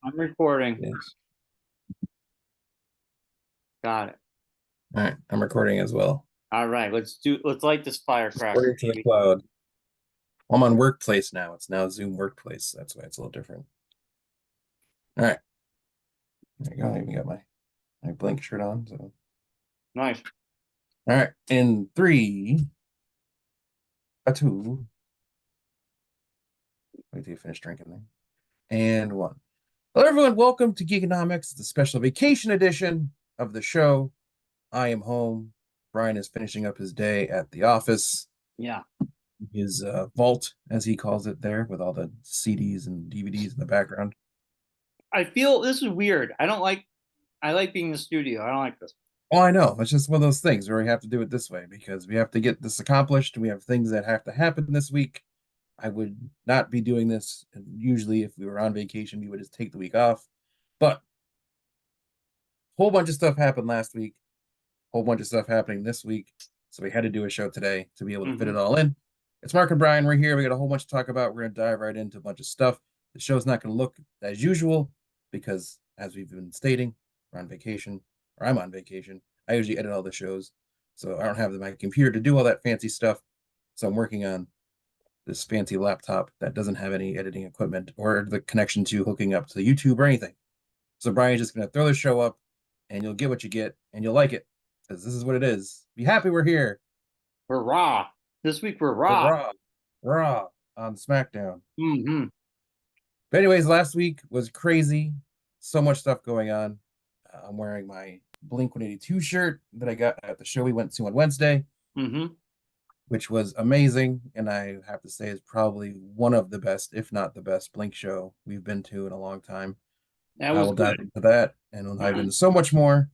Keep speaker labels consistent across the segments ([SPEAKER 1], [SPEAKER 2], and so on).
[SPEAKER 1] I'm recording.
[SPEAKER 2] Yes.
[SPEAKER 1] Got it.
[SPEAKER 2] All right, I'm recording as well.
[SPEAKER 1] All right, let's light this firecracker,
[SPEAKER 2] Recording to the
[SPEAKER 1] baby.
[SPEAKER 2] cloud. I'm on Workplace now. It's now Zoom Workplace. That's why it's a little different. All right, there you go. I even got my blank shirt on. So,
[SPEAKER 1] Nice.
[SPEAKER 2] all right, in three, a two. Wait till you finish drinking there. And one. Hello, everyone. Welcome to Geekonomics, the special vacation edition of the show. I am home. Brian is finishing up his day at the office.
[SPEAKER 1] Yeah.
[SPEAKER 2] His vault, as he calls it, there with all the CDs and DVDs in the background.
[SPEAKER 1] I feel this is weird. I like being in the studio. I don't like this.
[SPEAKER 2] Oh, I know. It's just one of those things where we have to do it this way because we have to get this accomplished. We have things that have to happen this week. I would not be doing this. And usually, if we were on vacation, we would just take the week off. But a whole bunch of stuff happened last week, whole bunch of stuff happening this week. So we had to do a show today to be able to fit
[SPEAKER 1] Hmm.
[SPEAKER 2] it all in. It's Mark and Bryon. We're here. We got a whole bunch to talk about. We're going to dive right into a bunch of stuff. The show's not going to look as usual because, as we've been stating, we're on vacation, or I'm on vacation. I usually edit all the shows, so I don't have my computer to do all that fancy stuff. So I'm working on this fancy laptop that doesn't have any editing equipment or the connection to hooking up to YouTube or anything. So Brian's just going to throw the show up, and you'll get what you get, and you'll like it because this is what it is. Be happy we're here.
[SPEAKER 1] We're raw. This week we're
[SPEAKER 2] We're
[SPEAKER 1] raw.
[SPEAKER 2] raw on SmackDown.
[SPEAKER 1] Hmm.
[SPEAKER 2] But anyways, last week was crazy. So much stuff going on. I'm wearing my Blink 182 shirt that I got at the show we went to on Wednesday,
[SPEAKER 1] Hmm.
[SPEAKER 2] which was amazing. And I have to say is probably one of the best, if not the best, Blink show we've been to in a long time.
[SPEAKER 1] That
[SPEAKER 2] I
[SPEAKER 1] was
[SPEAKER 2] will dive
[SPEAKER 1] good.
[SPEAKER 2] into that and we'll dive into so much more.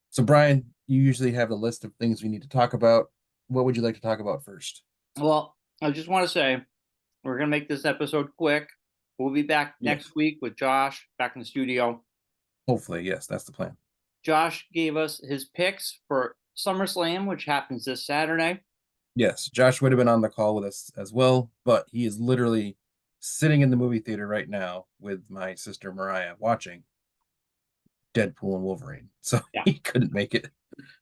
[SPEAKER 2] So, Brian, you usually have a list of things we need to talk about. What would you like to talk about first?
[SPEAKER 1] Well, I just want to say we're gonna make this episode quick. We'll be back next
[SPEAKER 2] Yes.
[SPEAKER 1] week with Josh back in the studio.
[SPEAKER 2] Hopefully, yes, that's the plan.
[SPEAKER 1] Josh gave us his picks for Summer Slam, which happens this Saturday.
[SPEAKER 2] Yes, Josh would have been on the call with us as well, but he is literally sitting in the movie theater right now with my sister Mariah watching Deadpool and Wolverine. So
[SPEAKER 1] Yeah.
[SPEAKER 2] he couldn't make it.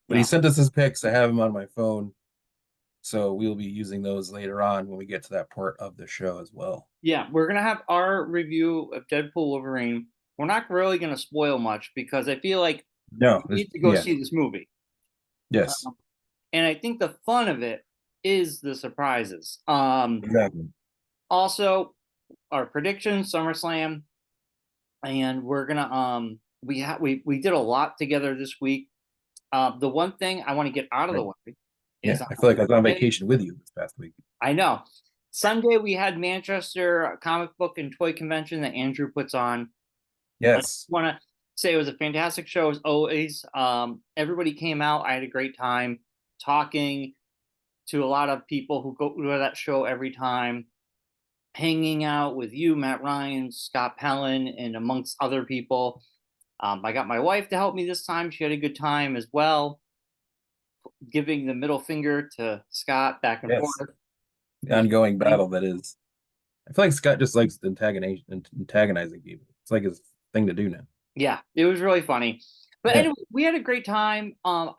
[SPEAKER 2] But he
[SPEAKER 1] Yeah.
[SPEAKER 2] sent us his pics. I have them on my phone. So we'll be using those later on when we get to that part of the show as well.
[SPEAKER 1] Yeah, we're gonna have our review of Deadpool Wolverine. We're not really gonna spoil much because I feel like
[SPEAKER 2] No,
[SPEAKER 1] you need to go
[SPEAKER 2] yeah,
[SPEAKER 1] see this movie.
[SPEAKER 2] yes,
[SPEAKER 1] Um, and I think the fun of it is the surprises.
[SPEAKER 2] exactly.
[SPEAKER 1] Also our predictions, SummerSlam, and we're gonna we did a lot together this week. The one thing I want to get out of the
[SPEAKER 2] Right.
[SPEAKER 1] way is
[SPEAKER 2] Yeah, I feel like I was on
[SPEAKER 1] Sunday.
[SPEAKER 2] vacation with you this past week.
[SPEAKER 1] I know. Sunday we had Manchester comic book and toy convention that Andrew puts on. I just
[SPEAKER 2] Yes,
[SPEAKER 1] want to say it was a fantastic show as always. Everybody came out. I had a great time talking to a lot of people who go to that show every time, hanging out with you, Matt Ryan, Scott Pellin, and amongst other people. I got my wife to help me this time. She had a good time as well, giving the middle finger to Scott back and
[SPEAKER 2] yes.
[SPEAKER 1] forth,
[SPEAKER 2] The
[SPEAKER 1] which
[SPEAKER 2] ongoing
[SPEAKER 1] was funny.
[SPEAKER 2] battle that is. I feel like Scott just likes antagonizing people. It's like his thing to do now.
[SPEAKER 1] Yeah, it was really funny. But
[SPEAKER 2] Yeah.
[SPEAKER 1] anyway, we had a great time. A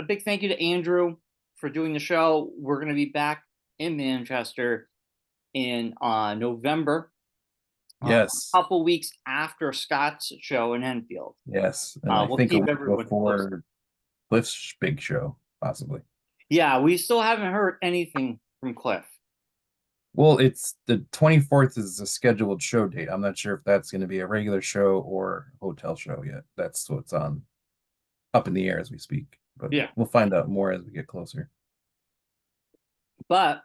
[SPEAKER 1] big thank you to Andrew for doing the show. We're going to be back in Manchester in November, a
[SPEAKER 2] Yes.
[SPEAKER 1] couple weeks after Scott's show in Enfield.
[SPEAKER 2] Yes. And I
[SPEAKER 1] We'll
[SPEAKER 2] think a
[SPEAKER 1] keep
[SPEAKER 2] week
[SPEAKER 1] everyone posted.
[SPEAKER 2] before Cliff's big show, possibly.
[SPEAKER 1] Yeah, we still haven't heard anything from Cliff.
[SPEAKER 2] Well, it's the 24th is a scheduled show date. I'm not sure if that's going to be a regular show or a hotel show yet. That's what's on up in the air as we speak. But
[SPEAKER 1] Yeah,
[SPEAKER 2] we'll find out more as we get closer.
[SPEAKER 1] but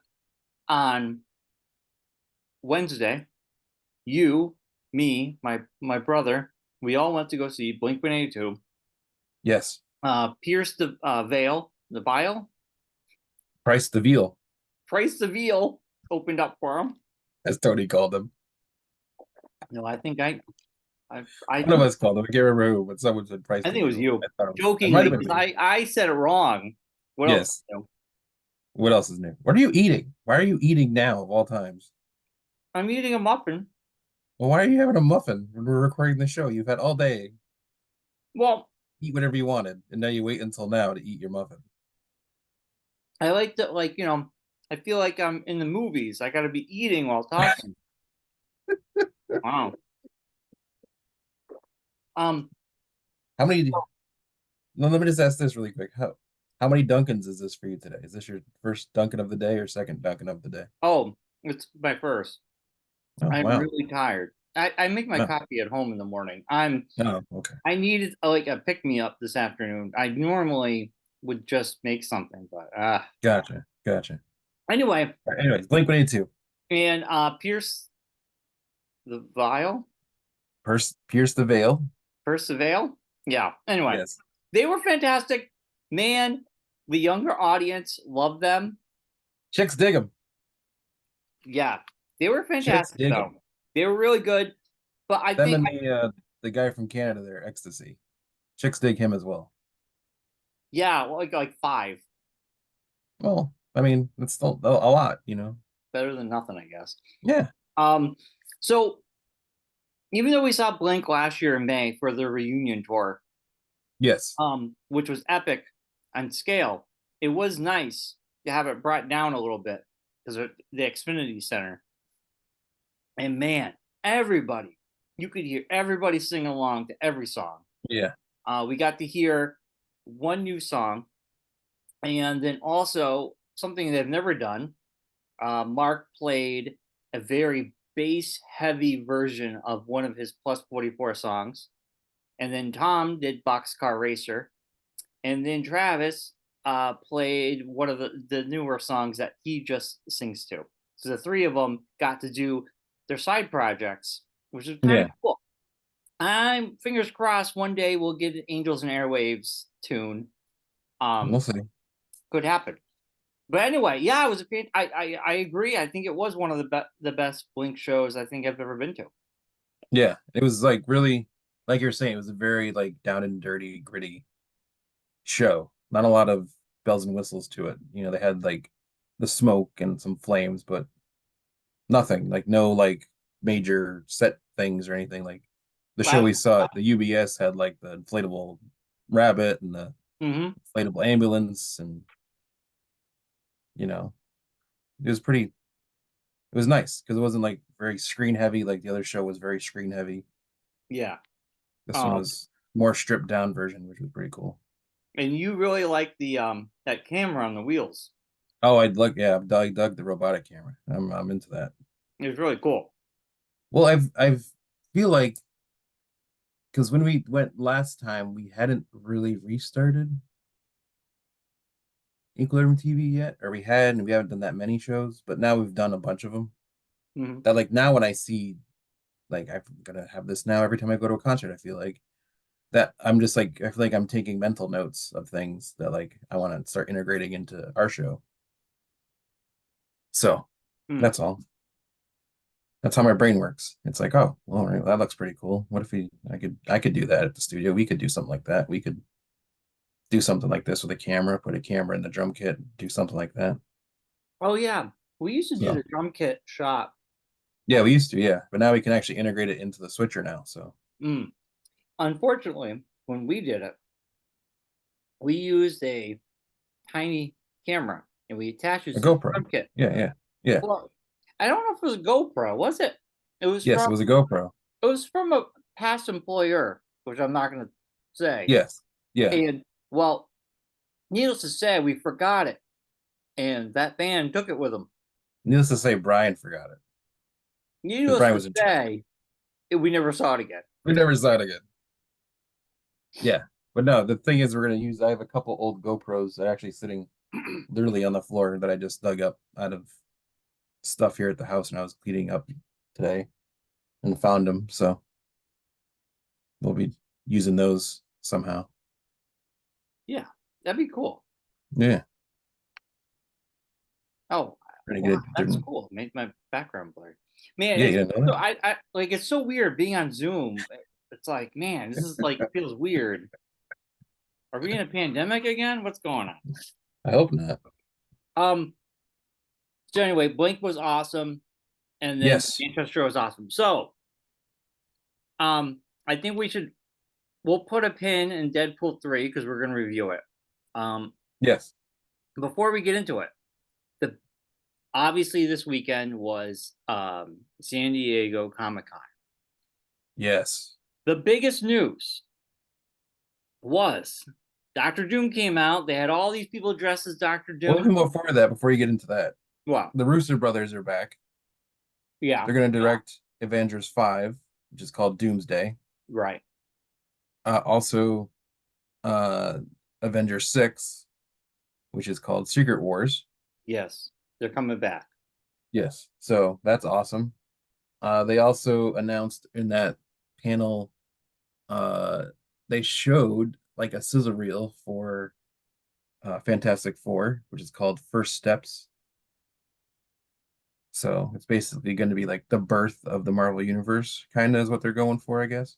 [SPEAKER 1] on Wednesday, you, me, my brother, we all went to go see Blink 182.
[SPEAKER 2] Yes.
[SPEAKER 1] Pierce the veil, the vial,
[SPEAKER 2] Price the veal,
[SPEAKER 1] Price the veal opened up for him.
[SPEAKER 2] as Tony called him.
[SPEAKER 1] No, I think
[SPEAKER 2] One of us called him. I can't remember who, but someone said price
[SPEAKER 1] I
[SPEAKER 2] the
[SPEAKER 1] think it was
[SPEAKER 2] veal.
[SPEAKER 1] you,
[SPEAKER 2] It might
[SPEAKER 1] jokingly,
[SPEAKER 2] have been
[SPEAKER 1] because
[SPEAKER 2] me.
[SPEAKER 1] I said it wrong. What else?
[SPEAKER 2] Yes. What else is new? What are you eating? Why are you eating now of all times?
[SPEAKER 1] I'm eating a muffin.
[SPEAKER 2] Well, why are you having a muffin when we're recording the show? You've had all day.
[SPEAKER 1] Well,
[SPEAKER 2] Eat whatever you wanted, and now you wait until now to eat your muffin.
[SPEAKER 1] I like to like I feel like I'm in the movies. I got to be eating while talking. Wow. Um.
[SPEAKER 2] How many? No, let me just ask this really quick. How many Dunkins is this for you today? Is this your first Dunkin' of the day or second Dunkin' of the day?
[SPEAKER 1] Oh, it's my first.
[SPEAKER 2] Oh,
[SPEAKER 1] I'm
[SPEAKER 2] wow.
[SPEAKER 1] really tired. I make my
[SPEAKER 2] Wow.
[SPEAKER 1] coffee at home in the morning.
[SPEAKER 2] Oh, okay.
[SPEAKER 1] I needed like a pick me up this afternoon. I normally would just make something, but
[SPEAKER 2] Gotcha. Gotcha.
[SPEAKER 1] anyway.
[SPEAKER 2] All right, anyways, Blink 182.
[SPEAKER 1] And Pierce the Vial,
[SPEAKER 2] Pierce the Veil.
[SPEAKER 1] Pierce the Veil. Yeah. Anyway,
[SPEAKER 2] Yes.
[SPEAKER 1] they were fantastic. Man, the younger audience loved them.
[SPEAKER 2] Chicks dig them.
[SPEAKER 1] Yeah, they were
[SPEAKER 2] Chicks
[SPEAKER 1] fantastic
[SPEAKER 2] dig
[SPEAKER 1] though.
[SPEAKER 2] them.
[SPEAKER 1] They were really good. But I
[SPEAKER 2] Them
[SPEAKER 1] think
[SPEAKER 2] and the guy from Canada there, Ecstasy. Chicks dig him as well.
[SPEAKER 1] yeah, like five.
[SPEAKER 2] Well, I mean, it's still a lot, you know.
[SPEAKER 1] Better than nothing, I guess.
[SPEAKER 2] Yeah.
[SPEAKER 1] Um, so even though we saw Blink last year in May for their reunion tour,
[SPEAKER 2] Yes.
[SPEAKER 1] which was epic on scale, it was nice to have it brought down a little bit because of the Xfinity Center. And man, everybody, you could hear everybody sing along to every song.
[SPEAKER 2] Yeah.
[SPEAKER 1] We got to hear one new song, and then also something they've never done. Mark played a very bass heavy version of one of his Plus 44 songs. And then Tom did Boxcar Racer. And then Travis played one of the newer songs that he just sings to. So the three of them got to do their side projects, which is kind of
[SPEAKER 2] Yeah.
[SPEAKER 1] cool. I'm fingers crossed one day we'll get an Angels and Airwaves tune.
[SPEAKER 2] We'll
[SPEAKER 1] Um,
[SPEAKER 2] see.
[SPEAKER 1] could happen. But anyway, yeah, it was a I agree. I think it was one of the best Blink shows I think I've ever been to.
[SPEAKER 2] Yeah. It was like really, like you're saying, it was a very like down and dirty, gritty show. Not a lot of bells and whistles to it. You know, they had like the smoke and some flames, but nothing. Like no like major set things or anything. Like the show
[SPEAKER 1] I,
[SPEAKER 2] we saw at the UBS had like the inflatable rabbit and the
[SPEAKER 1] mm-hmm.
[SPEAKER 2] inflatable ambulance and you know, it was pretty it was nice because it wasn't like very screen heavy like the other show was very screen heavy.
[SPEAKER 1] Yeah.
[SPEAKER 2] This one
[SPEAKER 1] Um,
[SPEAKER 2] was more stripped down version, which was pretty cool.
[SPEAKER 1] and you really like the that camera on the wheels.
[SPEAKER 2] Oh, I'd like yeah, I dug the robotic camera. I'm into that.
[SPEAKER 1] It was really cool.
[SPEAKER 2] Well, I've feel like because when we went last time, we hadn't really restarted Equilibrium TV yet, or we had, and we haven't done that many shows, but now we've done a bunch of them.
[SPEAKER 1] Mm-hmm.
[SPEAKER 2] That like now when I see like I'm gonna have this now every time I go to a concert, I feel like that I'm just like I feel like I'm taking mental notes of things that like I want to start integrating into our show. So
[SPEAKER 1] Mm.
[SPEAKER 2] that's all. That's how my brain works. It's like, oh, well, all right, that looks pretty cool. What if I could do that at the studio? We could do something like that. We could do something like this with a camera, put a camera in the drum kit, do something like that.
[SPEAKER 1] Oh yeah, we used to do
[SPEAKER 2] So
[SPEAKER 1] the drum kit shop.
[SPEAKER 2] yeah, we used to, yeah. But now we can actually integrate it into the switcher now. So
[SPEAKER 1] Mm. Unfortunately, when we did it, we used a tiny camera and we attached it
[SPEAKER 2] a
[SPEAKER 1] to the
[SPEAKER 2] GoPro.
[SPEAKER 1] drum kit.
[SPEAKER 2] Yeah, yeah, yeah.
[SPEAKER 1] Well, I don't know if it was a GoPro, was it? It was
[SPEAKER 2] Yes,
[SPEAKER 1] from
[SPEAKER 2] it was a GoPro.
[SPEAKER 1] a past employer, which I'm not going to say.
[SPEAKER 2] Yes. Yeah.
[SPEAKER 1] And well, needless to say, we forgot it, and that band took it with them.
[SPEAKER 2] Needless to say, Brian forgot it because
[SPEAKER 1] Needless
[SPEAKER 2] Brian
[SPEAKER 1] to
[SPEAKER 2] was in charge.
[SPEAKER 1] say, we never saw it again.
[SPEAKER 2] We never saw it again. Yeah. But no, the thing is, I have a couple old GoPros that are actually sitting literally on the floor that I just dug up out of stuff here at the house and I was cleaning up today and found them. So we'll be using those somehow.
[SPEAKER 1] Yeah, that'd be cool.
[SPEAKER 2] Yeah.
[SPEAKER 1] Oh,
[SPEAKER 2] Pretty
[SPEAKER 1] wow,
[SPEAKER 2] good.
[SPEAKER 1] that's cool. Make my background blurry. Man,
[SPEAKER 2] Yeah, you didn't know
[SPEAKER 1] so
[SPEAKER 2] that?
[SPEAKER 1] I like it's so weird being on Zoom. It's like, man, this is like feels weird. Are we in a pandemic again? What's going on?
[SPEAKER 2] I hope not.
[SPEAKER 1] Um, so anyway, Blink was awesome, and then
[SPEAKER 2] Yes.
[SPEAKER 1] Manchester was awesome. So I think we'll put a pin in Deadpool 3 because we're gonna review it. Um,
[SPEAKER 2] Yes.
[SPEAKER 1] before we get into it, the obviously this weekend was San Diego Comic-Con.
[SPEAKER 2] Yes.
[SPEAKER 1] The biggest news was Doctor Doom came out. They had all these people dressed as Doctor
[SPEAKER 2] Well,
[SPEAKER 1] Doom.
[SPEAKER 2] even before that, before you get into that,
[SPEAKER 1] Well,
[SPEAKER 2] the Rooster brothers are back.
[SPEAKER 1] yeah,
[SPEAKER 2] They're going to direct Avengers 5, which is called Doomsday.
[SPEAKER 1] right.
[SPEAKER 2] Also, uh, Avengers 6, which is called Secret Wars.
[SPEAKER 1] Yes, they're coming back.
[SPEAKER 2] Yes. So that's awesome. They also announced in that panel, uh, they showed like a sizzle reel for Fantastic Four, which is called First Steps. So it's basically going to be like the birth of the Marvel Universe, kind of is what they're going for, I guess.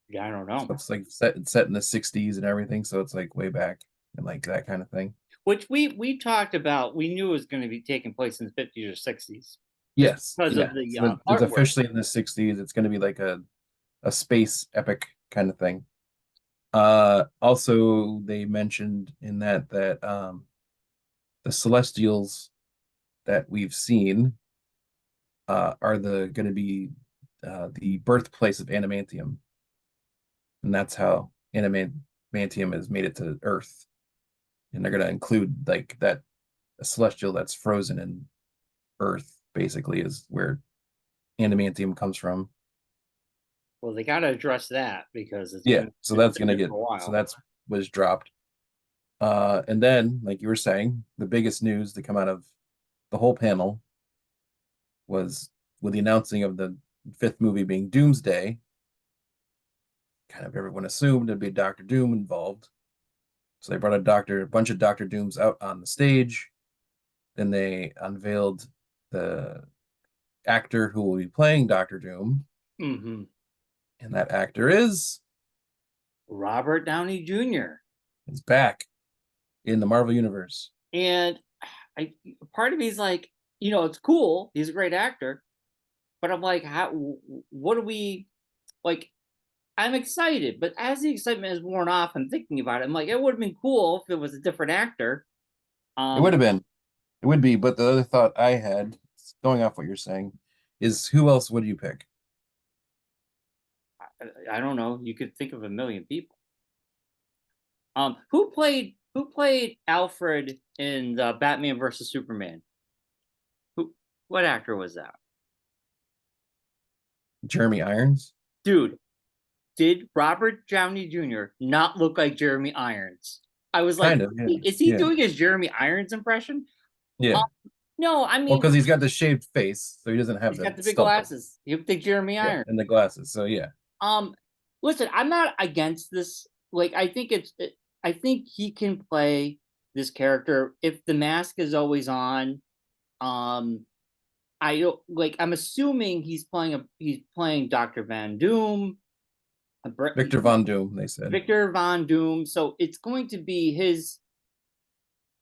[SPEAKER 1] Yeah, I don't
[SPEAKER 2] So
[SPEAKER 1] know.
[SPEAKER 2] it's like set in the 60s and everything, so it's like way back and like that kind of thing.
[SPEAKER 1] Which we talked about. We knew it was going to be taking place in the 50s or 60s, just
[SPEAKER 2] Yes,
[SPEAKER 1] because
[SPEAKER 2] yeah.
[SPEAKER 1] of the
[SPEAKER 2] So it's
[SPEAKER 1] artwork.
[SPEAKER 2] officially in the 60s. It's going to be like a space epic kind of thing. Also they mentioned in that the Celestials that we've seen are the going to be the birthplace of adamantium, and that's how adamantium has made it to Earth. And they're going to include like that a celestial that's frozen in Earth, basically, is where adamantium comes from.
[SPEAKER 1] Well, they got to address that because
[SPEAKER 2] Yeah, so
[SPEAKER 1] it's
[SPEAKER 2] that's
[SPEAKER 1] been
[SPEAKER 2] gonna
[SPEAKER 1] there
[SPEAKER 2] get
[SPEAKER 1] for a
[SPEAKER 2] so
[SPEAKER 1] while.
[SPEAKER 2] that's was dropped. And then, like you were saying, the biggest news to come out of the whole panel was with the announcing of the fifth movie being Doomsday. Kind of everyone assumed there'd be Doctor Doom involved. So they brought a bunch of Doctor Dooms out on the stage. Then they unveiled the actor who will be playing Doctor Doom,
[SPEAKER 1] Hmm.
[SPEAKER 2] and that actor
[SPEAKER 1] Robert Downey Jr.
[SPEAKER 2] is back in the Marvel Universe.
[SPEAKER 1] And I part of me is like, it's cool. He's a great actor, but I'm like, how? What do we like? I'm excited, but as the excitement is worn off, I'm thinking about it. I'm like, it would have been cool if it was a different actor.
[SPEAKER 2] It would
[SPEAKER 1] Um,
[SPEAKER 2] have been, it would be, but the other thought I had, going off what you're saying, is who else would you pick?
[SPEAKER 1] I don't know. You could think of a million people. Who played Alfred in the Batman versus Superman? Who? What actor was that?
[SPEAKER 2] Jeremy Irons?
[SPEAKER 1] Dude, did Robert Downey Jr. not look like Jeremy Irons? I was like,
[SPEAKER 2] Kind of, yeah.
[SPEAKER 1] is he
[SPEAKER 2] Yeah.
[SPEAKER 1] doing his Jeremy Irons impression? Um,
[SPEAKER 2] Yeah.
[SPEAKER 1] no, I
[SPEAKER 2] Well,
[SPEAKER 1] mean,
[SPEAKER 2] because he's got the shaved face, so he doesn't have
[SPEAKER 1] he's
[SPEAKER 2] the
[SPEAKER 1] got the big
[SPEAKER 2] stubble.
[SPEAKER 1] glasses. He looked like Jeremy
[SPEAKER 2] Yeah,
[SPEAKER 1] Irons.
[SPEAKER 2] and the glasses. So yeah.
[SPEAKER 1] Um, listen, I'm not against this. Like, I think he can play this character if the mask is always on. Um, I don't like. I'm assuming he's playing Doctor Van Doom,
[SPEAKER 2] Victor Von Doom, they said.
[SPEAKER 1] Victor Von Doom. So it's going to be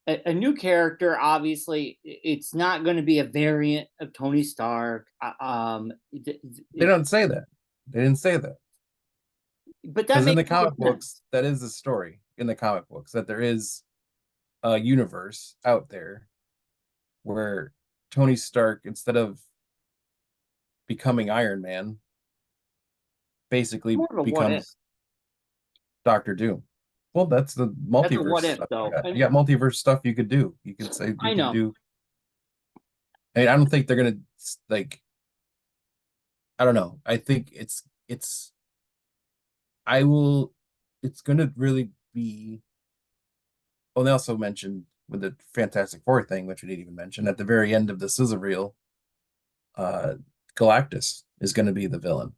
[SPEAKER 1] a new character. Obviously, it's not going to be a variant of Tony Stark.
[SPEAKER 2] They don't say that. They didn't say that.
[SPEAKER 1] But that
[SPEAKER 2] Because in
[SPEAKER 1] makes
[SPEAKER 2] the comic
[SPEAKER 1] sense.
[SPEAKER 2] books, that is the story in the comic books, that there is a universe out there where Tony Stark, instead of becoming Iron Man, basically
[SPEAKER 1] More of a what if.
[SPEAKER 2] becomes Doctor Doom. Well, that's the
[SPEAKER 1] That's a
[SPEAKER 2] multiverse
[SPEAKER 1] what if,
[SPEAKER 2] stuff. You
[SPEAKER 1] though.
[SPEAKER 2] got, you got multiverse stuff you could do. You could say you
[SPEAKER 1] I
[SPEAKER 2] could
[SPEAKER 1] know.
[SPEAKER 2] do. I mean, I don't think they're gonna like. I don't know. I think it's. I will. It's gonna really be. Well, they also mentioned with the Fantastic Four thing, which we didn't even mention at the very end of the sizzle reel. Uh, Galactus is going to be the villain.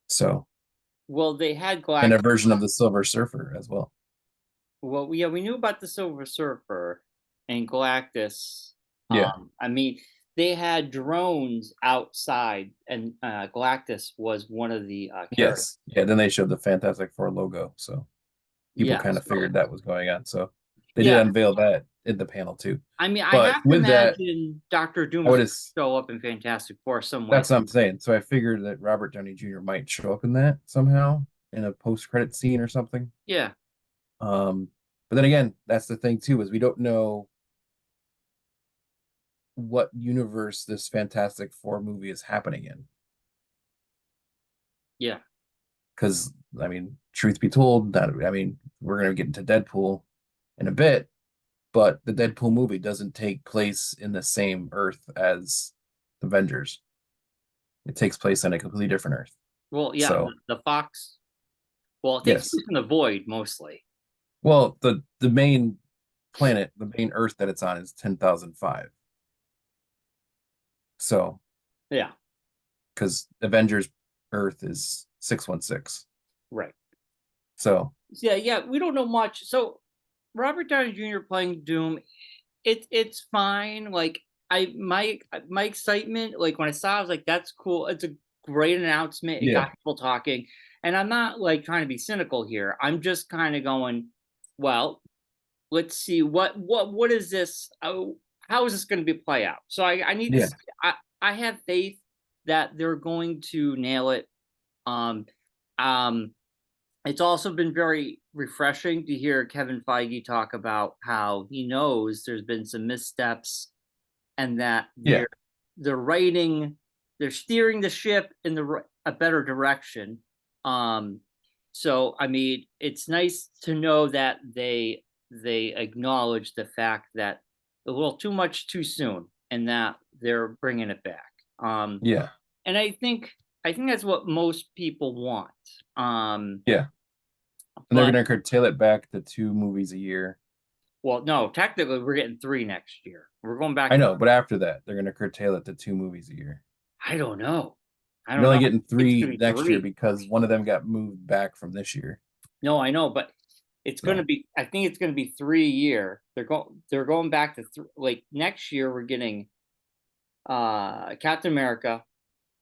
[SPEAKER 2] So,
[SPEAKER 1] Well, they had
[SPEAKER 2] and a
[SPEAKER 1] Galactus.
[SPEAKER 2] version of the Silver Surfer as well.
[SPEAKER 1] Well, yeah, we knew about the Silver Surfer and Galactus.
[SPEAKER 2] Yeah.
[SPEAKER 1] I mean, they had drones outside, and Galactus was one of the characters.
[SPEAKER 2] Yes. Yeah. Then they showed the Fantastic Four logo, so people
[SPEAKER 1] Yeah,
[SPEAKER 2] kind of
[SPEAKER 1] so
[SPEAKER 2] figured that was going on. So they did
[SPEAKER 1] yeah,
[SPEAKER 2] unveil that. in the panel too.
[SPEAKER 1] I mean, I
[SPEAKER 2] But
[SPEAKER 1] have to
[SPEAKER 2] with that,
[SPEAKER 1] imagine Doctor Doom
[SPEAKER 2] I
[SPEAKER 1] is
[SPEAKER 2] would
[SPEAKER 1] going
[SPEAKER 2] have.
[SPEAKER 1] to show up in Fantastic Four some way.
[SPEAKER 2] That's what I'm saying. So I figured that Robert Downey Jr. might show up in that somehow in a post-credit scene or something.
[SPEAKER 1] Yeah,
[SPEAKER 2] Um, but then again, that's the thing too, is we don't know what universe this Fantastic Four movie is happening in.
[SPEAKER 1] yeah.
[SPEAKER 2] Because I mean, truth be told, that I mean, we're gonna get into Deadpool in a bit, but the Deadpool movie doesn't take place in the same Earth as Avengers. It takes place on a completely different Earth.
[SPEAKER 1] Well, yeah,
[SPEAKER 2] So
[SPEAKER 1] the Fox. Well, it takes
[SPEAKER 2] yes.
[SPEAKER 1] place in the Void mostly.
[SPEAKER 2] Well, the main planet, the main Earth that it's on is 10,005. So
[SPEAKER 1] Yeah,
[SPEAKER 2] because Avengers Earth is 616.
[SPEAKER 1] right.
[SPEAKER 2] So
[SPEAKER 1] Yeah, yeah. We don't know much. So Robert Downey Jr. playing Doom, it's fine. Like my excitement, like when I saw, it, I was like, that's cool. It's a great announcement. It
[SPEAKER 2] yeah,
[SPEAKER 1] got people talking, and I'm not like trying to be cynical here. I'm just kind of going, well, let's see what is this? How is this going to be play out? So I need to.
[SPEAKER 2] yeah,
[SPEAKER 1] See, I have faith that they're going to nail it. Um, um, it's also been very refreshing to hear Kevin Feige talk about how he knows there's been some missteps and that
[SPEAKER 2] yeah,
[SPEAKER 1] they're writing, they're steering the ship in a better direction. Um, so I mean, it's nice to know that they acknowledge the fact that a little too much too soon, and that they're bringing it back. Um,
[SPEAKER 2] yeah,
[SPEAKER 1] and I think that's what most people want. Um,
[SPEAKER 2] yeah. And they're
[SPEAKER 1] but
[SPEAKER 2] gonna curtail it back to 2 movies a year.
[SPEAKER 1] well, no, technically we're getting three next year. We're going back
[SPEAKER 2] I
[SPEAKER 1] to
[SPEAKER 2] know, but after that, they're gonna curtail it to 2 movies a year.
[SPEAKER 1] I don't know. I
[SPEAKER 2] You're
[SPEAKER 1] don't know.
[SPEAKER 2] only getting
[SPEAKER 1] It's
[SPEAKER 2] three
[SPEAKER 1] gonna be
[SPEAKER 2] next year
[SPEAKER 1] three.
[SPEAKER 2] because one of them got moved back from this year.
[SPEAKER 1] No, I know, but it's gonna
[SPEAKER 2] So
[SPEAKER 1] be. I think it's gonna be 3 year. They're going back to like next year. We're getting Captain America.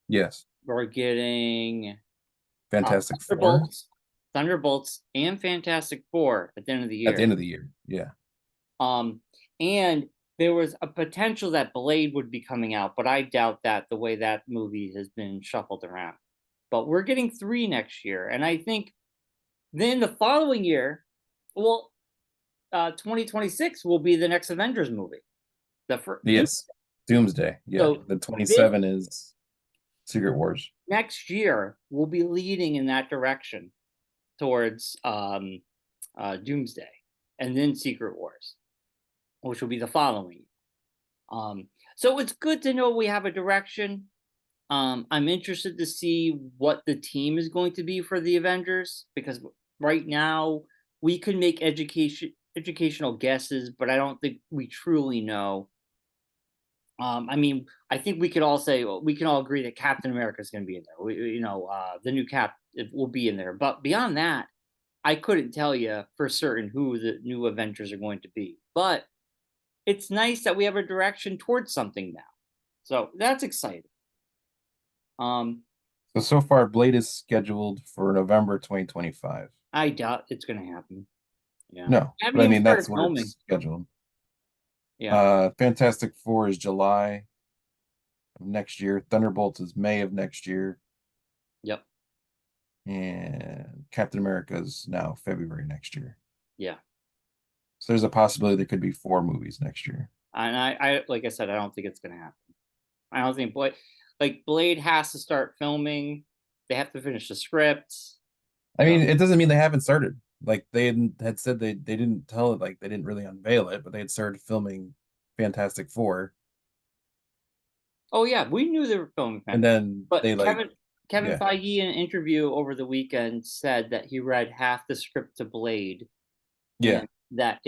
[SPEAKER 2] yes,
[SPEAKER 1] We're getting uh,
[SPEAKER 2] Fantastic Four
[SPEAKER 1] Thunderbolts, Thunderbolts, and Fantastic Four at the end of the
[SPEAKER 2] at the
[SPEAKER 1] year.
[SPEAKER 2] end of the year. Yeah,
[SPEAKER 1] Um, and there was a potential that Blade would be coming out, but I doubt that the way that movie has been shuffled around. But we're getting three next year, and I think then the following year, well, 2026 will be the next Avengers movie. The first,
[SPEAKER 2] yes, Doomsday. Yeah,
[SPEAKER 1] so
[SPEAKER 2] the
[SPEAKER 1] this
[SPEAKER 2] 27 is Secret Wars.
[SPEAKER 1] next year will be leading in that direction towards Doomsday, and then Secret Wars, which will be the following year. So it's good to know we have a direction. I'm interested to see what the team is going to be for the Avengers because right now we could make educational guesses, but I don't think we truly know. I mean, I think we could all say we can all agree that Captain America is going to be in there. The new Cap will be in there, but beyond that, I couldn't tell you for certain who the new Avengers are going to be. But it's nice that we have a direction towards something now, so that's exciting. Um,
[SPEAKER 2] So far, Blade is scheduled for November 2025.
[SPEAKER 1] I doubt it's going to happen. Yeah.
[SPEAKER 2] No,
[SPEAKER 1] I haven't
[SPEAKER 2] but I
[SPEAKER 1] even
[SPEAKER 2] mean
[SPEAKER 1] started
[SPEAKER 2] that's where
[SPEAKER 1] filming.
[SPEAKER 2] it's scheduled.
[SPEAKER 1] Yeah.
[SPEAKER 2] Fantastic Four is July of next year. Thunderbolts is May of next year,
[SPEAKER 1] Yep.
[SPEAKER 2] and Captain America is now February next year.
[SPEAKER 1] Yeah.
[SPEAKER 2] So there's a possibility there could be 4 movies next year.
[SPEAKER 1] And I like I said, I don't think it's going to happen. I don't think Blade has to start filming. They have to finish the scripts.
[SPEAKER 2] I
[SPEAKER 1] So,
[SPEAKER 2] mean, it doesn't mean they haven't started. Like had said they didn't tell it, like they didn't really unveil it, but they had started filming Fantastic Four,
[SPEAKER 1] oh yeah, we knew they were filming
[SPEAKER 2] and
[SPEAKER 1] Fantastic.
[SPEAKER 2] then
[SPEAKER 1] But
[SPEAKER 2] they like,
[SPEAKER 1] Kevin
[SPEAKER 2] yeah,
[SPEAKER 1] Feige in an interview over the weekend said that he read half the script to Blade
[SPEAKER 2] yeah,
[SPEAKER 1] and that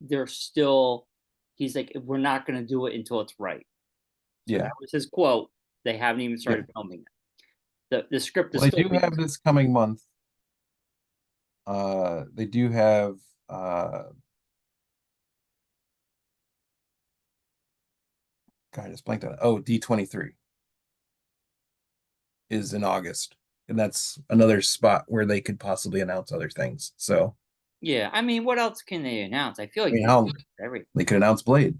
[SPEAKER 1] they're still he's like we're not going to do it until it's right. So
[SPEAKER 2] yeah,
[SPEAKER 1] that was his quote. They haven't even
[SPEAKER 2] yeah.
[SPEAKER 1] started filming it. The script
[SPEAKER 2] Well,
[SPEAKER 1] is
[SPEAKER 2] they
[SPEAKER 1] still
[SPEAKER 2] do
[SPEAKER 1] being
[SPEAKER 2] have this coming month. They do have God, I just blanked on it. Oh, D23 is in August, and that's another spot where they could possibly announce other things. So
[SPEAKER 1] Yeah, I mean, what else can they announce? I feel
[SPEAKER 2] I
[SPEAKER 1] like
[SPEAKER 2] mean,
[SPEAKER 1] they
[SPEAKER 2] how
[SPEAKER 1] everything.
[SPEAKER 2] they could announce Blade.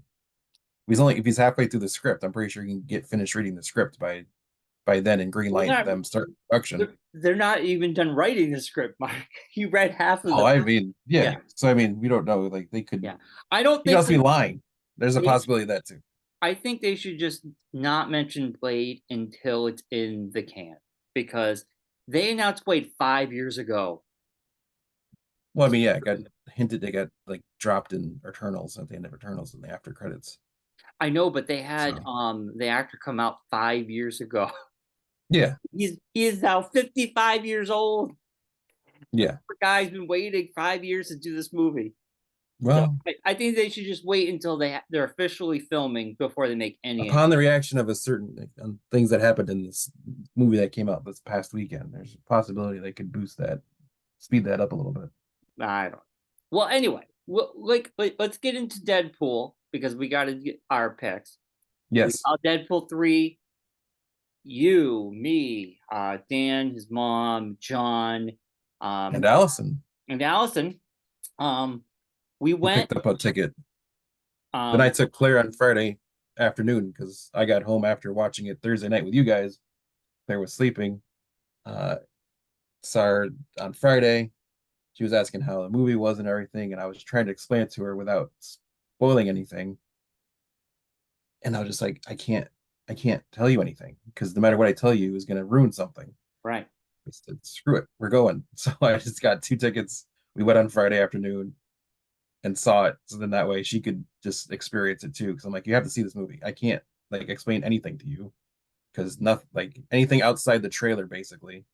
[SPEAKER 2] If he's halfway through the script, I'm pretty sure he can get finished reading the script by then and green
[SPEAKER 1] Well,
[SPEAKER 2] light them start production.
[SPEAKER 1] they're not even done writing the script, Mark. You read half of
[SPEAKER 2] Oh,
[SPEAKER 1] the
[SPEAKER 2] I mean, yeah.
[SPEAKER 1] yeah,
[SPEAKER 2] So I mean, we don't know. Like
[SPEAKER 1] yeah. I don't
[SPEAKER 2] he could
[SPEAKER 1] think
[SPEAKER 2] also be lying. There's a
[SPEAKER 1] they
[SPEAKER 2] possibility of that too.
[SPEAKER 1] I think they should just not mention Blade until it's in the can because they announced Blade 5 years ago.
[SPEAKER 2] Well, I mean, yeah, it got hinted they got like dropped in Eternals at the end of Eternals in the after credits.
[SPEAKER 1] I know, but they had
[SPEAKER 2] So
[SPEAKER 1] the actor come out 5 years ago.
[SPEAKER 2] yeah,
[SPEAKER 1] He is now 55 years old.
[SPEAKER 2] yeah.
[SPEAKER 1] The guy's been waiting 5 years to do this movie. So
[SPEAKER 2] Well,
[SPEAKER 1] I think they should just wait until they're officially filming before they make any.
[SPEAKER 2] upon the reaction of a certain like, things that happened in this movie that came out this past weekend, there's a possibility they could boost that, speed that up a little bit.
[SPEAKER 1] I don't. Well, anyway, let's get into Deadpool because we got to get our picks. We
[SPEAKER 2] Yes,
[SPEAKER 1] saw Deadpool 3. You, me, Dan, his mom, John,
[SPEAKER 2] and
[SPEAKER 1] um,
[SPEAKER 2] Allison,
[SPEAKER 1] and Allison. Um, we
[SPEAKER 2] who
[SPEAKER 1] went.
[SPEAKER 2] picked up a ticket. Then I
[SPEAKER 1] Um,
[SPEAKER 2] took Claire on Friday afternoon because I got home after watching it Thursday night with you guys. Claire was sleeping. Uh, Saw her on Friday. She was asking how the movie was and everything, and I was trying to explain it to her without spoiling anything. And I was just like, I can't tell you anything because no matter what I tell you is going to ruin something.
[SPEAKER 1] right.
[SPEAKER 2] I said, screw it, we're going. So I just got 2 tickets. We went on Friday afternoon and saw it. So then that way she could just experience it too. Because I'm like, you have to see this movie. I can't like explain anything to you because nothing like anything outside the trailer basically